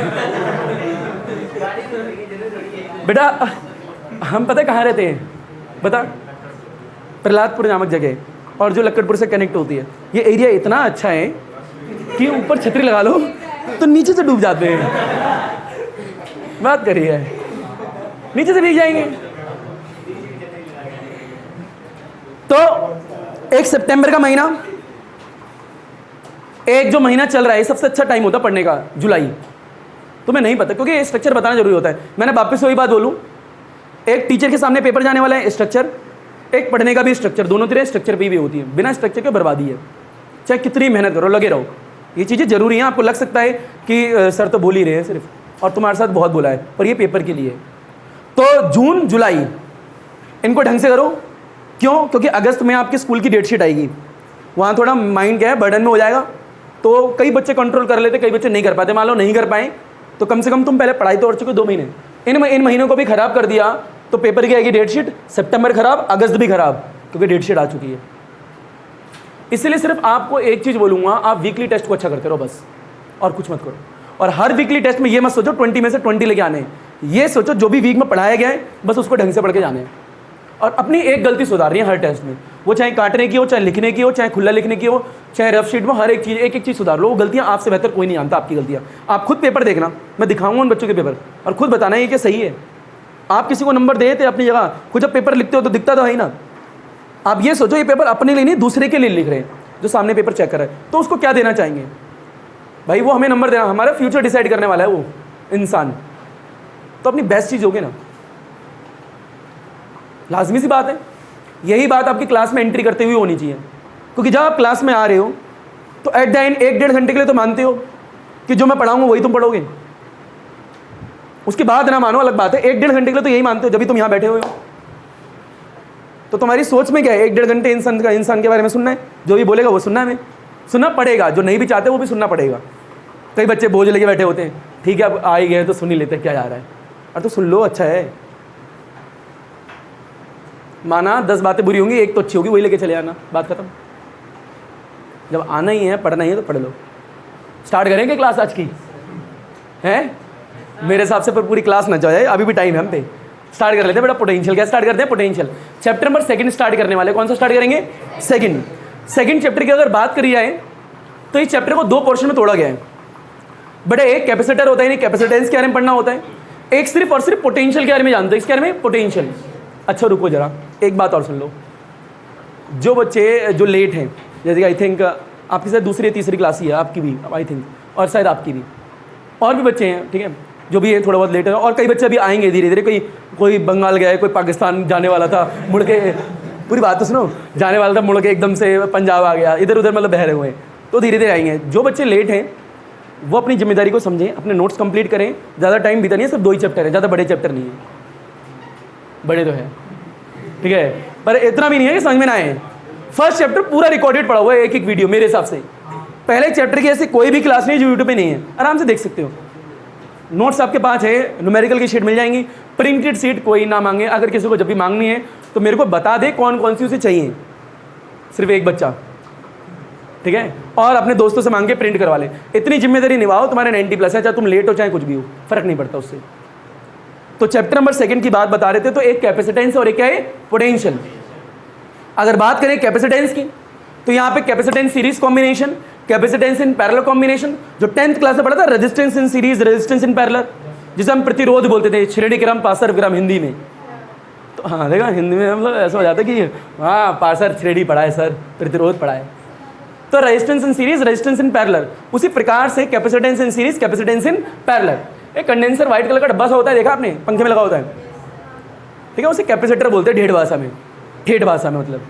बेटा। हम पता है कहाँ रहते हैं, बता, प्रहलादपुर नामक जगह, और जो लक्कड़पुर से कनेक्ट होती है। ये एरिया इतना अच्छा है कि ऊपर छतरी लगा लो तो नीचे से डूब जाते हैं। बात करिए, नीचे से भीग जाएंगे। तो 1 सितंबर का महीना, एक जो महीना चल रहा है सबसे अच्छा टाइम होता है पढ़ने का, जुलाई। तुम्हें नहीं पता क्योंकि स्ट्रक्चर बताना जरूरी होता है। मैंने वापस वही बात बोलूं, एक टीचर के सामने पेपर जाने वाला है स्ट्रक्चर, एक पढ़ने का भी स्ट्रक्चर, दोनों तरह स्ट्रक्चर पे भी होती है। बिना स्ट्रक्चर के बर्बादी है, चाहे कितनी मेहनत करो, लगे रहो। ये चीज़ें जरूरी हैं। आपको लग सकता है कि सर तो बोल ही रहे हैं सिर्फ, और तुम्हारे साथ बहुत बोला है, पर ये पेपर के लिए। तो जून जुलाई इनको ढंग से करो। क्यों? क्योंकि अगस्त में आपकी स्कूल की डेट शीट आएगी, वहाँ थोड़ा माइंड क्या है बर्डन में हो जाएगा। तो कई बच्चे कंट्रोल कर लेते, कई बच्चे नहीं कर पाते। मान लो नहीं कर पाए तो कम से कम तुम पहले पढ़ाई तो कर चुके 2 महीने, इन महीनों को भी खराब कर दिया तो पेपर की आएगी डेट शीट, सितंबर खराब, अगस्त भी खराब, क्योंकि डेट शीट आ चुकी है। इसलिए सिर्फ आपको एक चीज़ बोलूँगा, आप वीकली टेस्ट को अच्छा करते रहो बस, और कुछ मत करो। और हर वीकली टेस्ट में ये मत सोचो 20 में से 20 लेके आने हैं। ये सोचो जो भी वीक में पढ़ाया गया है बस उसको ढंग से पढ़ के जाने हैं, और अपनी एक गलती सुधारनी है हर टेस्ट में। वो चाहे काटने की हो, चाहे लिखने की हो, चाहे खुला लिखने की हो, चाहे रफ शीट में, हर एक चीज़ एक चीज़ सुधार लो। वो गलतियाँ आपसे बेहतर कोई नहीं जानता आपकी गलतियाँ। आप खुद पेपर देखना, मैं दिखाऊंगा उन बच्चों के पेपर, और खुद बताना ये कि सही है। आप किसी को नंबर देते अपनी जगह, खुद जब पेपर लिखते हो तो दिखता तो है ही ना। आप ये सोचो ये पेपर अपने लिए नहीं दूसरे के लिए लिख रहे हैं, जो सामने पेपर चेक कर रहा है, तो उसको क्या देना चाहेंगे भाई? वो हमें नंबर देना, हमारा फ्यूचर डिसाइड करने वाला है वो इंसान। तो अपनी बेस्ट चीज़ होगी ना, लाजमी सी बात है। यही बात आपकी क्लास में एंट्री करते हुए होनी चाहिए, क्योंकि जब आप क्लास में आ रहे हो तो एट द एंड 1-1.5 घंटे के लिए तो मानते हो कि जो मैं पढ़ाऊंगा वही तुम पढ़ोगे। उसके बाद ना मानो, अलग बात है। 1-1.5 घंटे के लिए तो यही मानते हो जब भी तुम यहाँ बैठे हुए हो। तो तुम्हारी सोच में क्या है? 1-1.5 घंटे इंसान के बारे में सुनना है, जो भी बोलेगा वो सुनना है। हमें सुनना पड़ेगा, जो नहीं भी चाहते वो भी सुनना पड़ेगा। कई बच्चे बोझ लेके बैठे होते हैं, ठीक है अब आ ही गए तो सुन ही लेते, क्या जा रहा है। अरे तो सुन लो, अच्छा है। माना 10 बातें बुरी होंगी, एक तो अच्छी होगी, वही लेके चले आना, बात खत्म। जब आना ही है, पढ़ना ही है तो पढ़ लो। स्टार्ट करेंगे क्लास आज की? है मेरे हिसाब से पर पूरी क्लास ना जाए, अभी भी टाइम है हम पे। स्टार्ट कर लेते हैं बेटा। पोटेंशियल क्या स्टार्ट करते हैं? पोटेंशियल चैप्टर नंबर 2 स्टार्ट करने वाले। कौन सा स्टार्ट करेंगे? सेकंड चैप्टर की अगर बात करी जाए तो इस चैप्टर को 2 पोर्शन में तोड़ा गया है। बट एक कैपेसिटर होता है, नहीं कैपेसिटेंस के बारे में पढ़ना होता है, एक सिर्फ और सिर्फ पोटेंशियल के बारे में जानते हो। इसके बारे में पोटेंशियल। अच्छा रुको जरा, एक बात और सुन लो। जो बच्चे जो लेट हैं, जैसे आई थिंक आपकी शायद दूसरी या तीसरी क्लास ही है, आपकी भी आई थिंक, और शायद आपकी भी, और भी बच्चे हैं, ठीक है, जो भी है थोड़ा बहुत लेट है। और कई बच्चे अभी आएंगे धीरे धीरे। कोई बंगाल गया है, कोई पाकिस्तान जाने वाला था, मुड़ के, पूरी बात तो सुनो, जाने वाला था मुड़ के एकदम से पंजाब आ गया, इधर उधर मतलब बहरे हुए हैं, तो धीरे धीरे आएंगे। जो बच्चे लेट हैं वो अपनी जिम्मेदारी को समझें, अपने नोट्स कंप्लीट करें। ज़्यादा टाइम बीता नहीं है, सिर्फ 2 ही चैप्टर है, ज़्यादा बड़े चैप्टर नहीं है। बड़े तो है, ठीक है, पर इतना भी नहीं है कि समझ में ना आए। फर्स्ट चैप्टर पूरा रिकॉर्डेड पड़ा हुआ है, एक वीडियो मेरे हिसाब से। पहले चैप्टर की ऐसी कोई भी क्लास नहीं जो यूट्यूब पे नहीं है, आराम से देख सकते हो। नोट्स आपके पास है, न्यूमेरिकल की शीट मिल जाएंगी, प्रिंटेड शीट कोई ना मांगे। अगर किसी को जब भी मांगनी है तो मेरे को बता दे कौन कौन सी उसे चाहिए, सिर्फ एक बच्चा, ठीक है, और अपने दोस्तों से मांग के प्रिंट करवा ले। इतनी जिम्मेदारी निभाओ, तुम्हारे 90+ है, चाहे तुम लेट हो चाहे कुछ भी हो, फर्क नहीं पड़ता उससे। तो चैप्टर नंबर 2 की बात बता रहे थे, तो एक कैपेसिटेंस और एक क्या है? पोटेंशियल। अगर बात करें कैपेसिटेंस की, तो यहाँ पे capacitance series combination, capacitance in parallel combination, जो 10th क्लास में पढ़ा था, resistance in series, resistance in parallel, जिसे हम प्रतिरोध बोलते थे, श्रेणी क्रम पासर विक्रम हिंदी में। तो हाँ देखा, हिंदी में मतलब ऐसा हो जाता है कि हाँ पासर श्रेणी पढ़ा है सर, प्रतिरोध पढ़ा है। तो resistance in series, resistance in parallel, उसी प्रकार से capacitance in series, capacitance in parallel. एक कंडेंसर व्हाइट कलर का डब्बा सा होता है, देखा आपने, पंखे में लगा होता है, ठीक है, उसे कैपेसिटर बोलते हैं ठेठ भाषा में मतलब।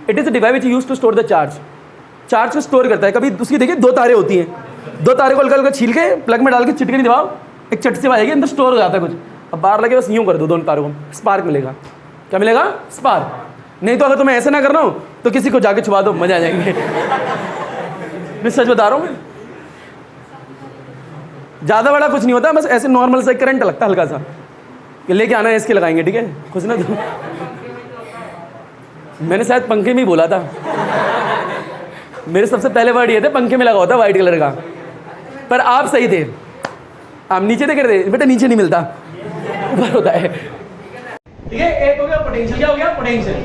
It is a device which used to store the charge को स्टोर करता है। कभी उसकी देखिए 2 तारे होती हैं, 2 तारे को हल्का छील के प्लग में डाल के चिटकनी दबाओ, एक चट से आएगी, अंदर स्टोर हो जाता है कुछ। अब बाहर लगे बस यूँ कर दो दोनों तारों को, स्पार्क मिलेगा। क्या मिलेगा? स्पार्क। नहीं तो अगर तुम्हें ऐसे ना करना हो तो किसी को जाके छुपा दो, मजा आ जाएंगे। मैं सच बता रहा हूँ। मैं ज़्यादा बड़ा कुछ नहीं होता, बस ऐसे नॉर्मल सा करंट लगता है हल्का सा कि लेके आना है, इसके लगाएंगे, ठीक है, कुछ ना। तो मैंने शायद पंखे में ही बोला था। मेरे सबसे पहले वर्ड ये थे पंखे में लगा होता वाइट कलर का, पर आप सही थे। आप नीचे देख रहे थे बेटा, नीचे नहीं मिलता, ऊपर होता है। ठीक है, एक हो गया पोटेंशियल। क्या हो गया? पोटेंशियल।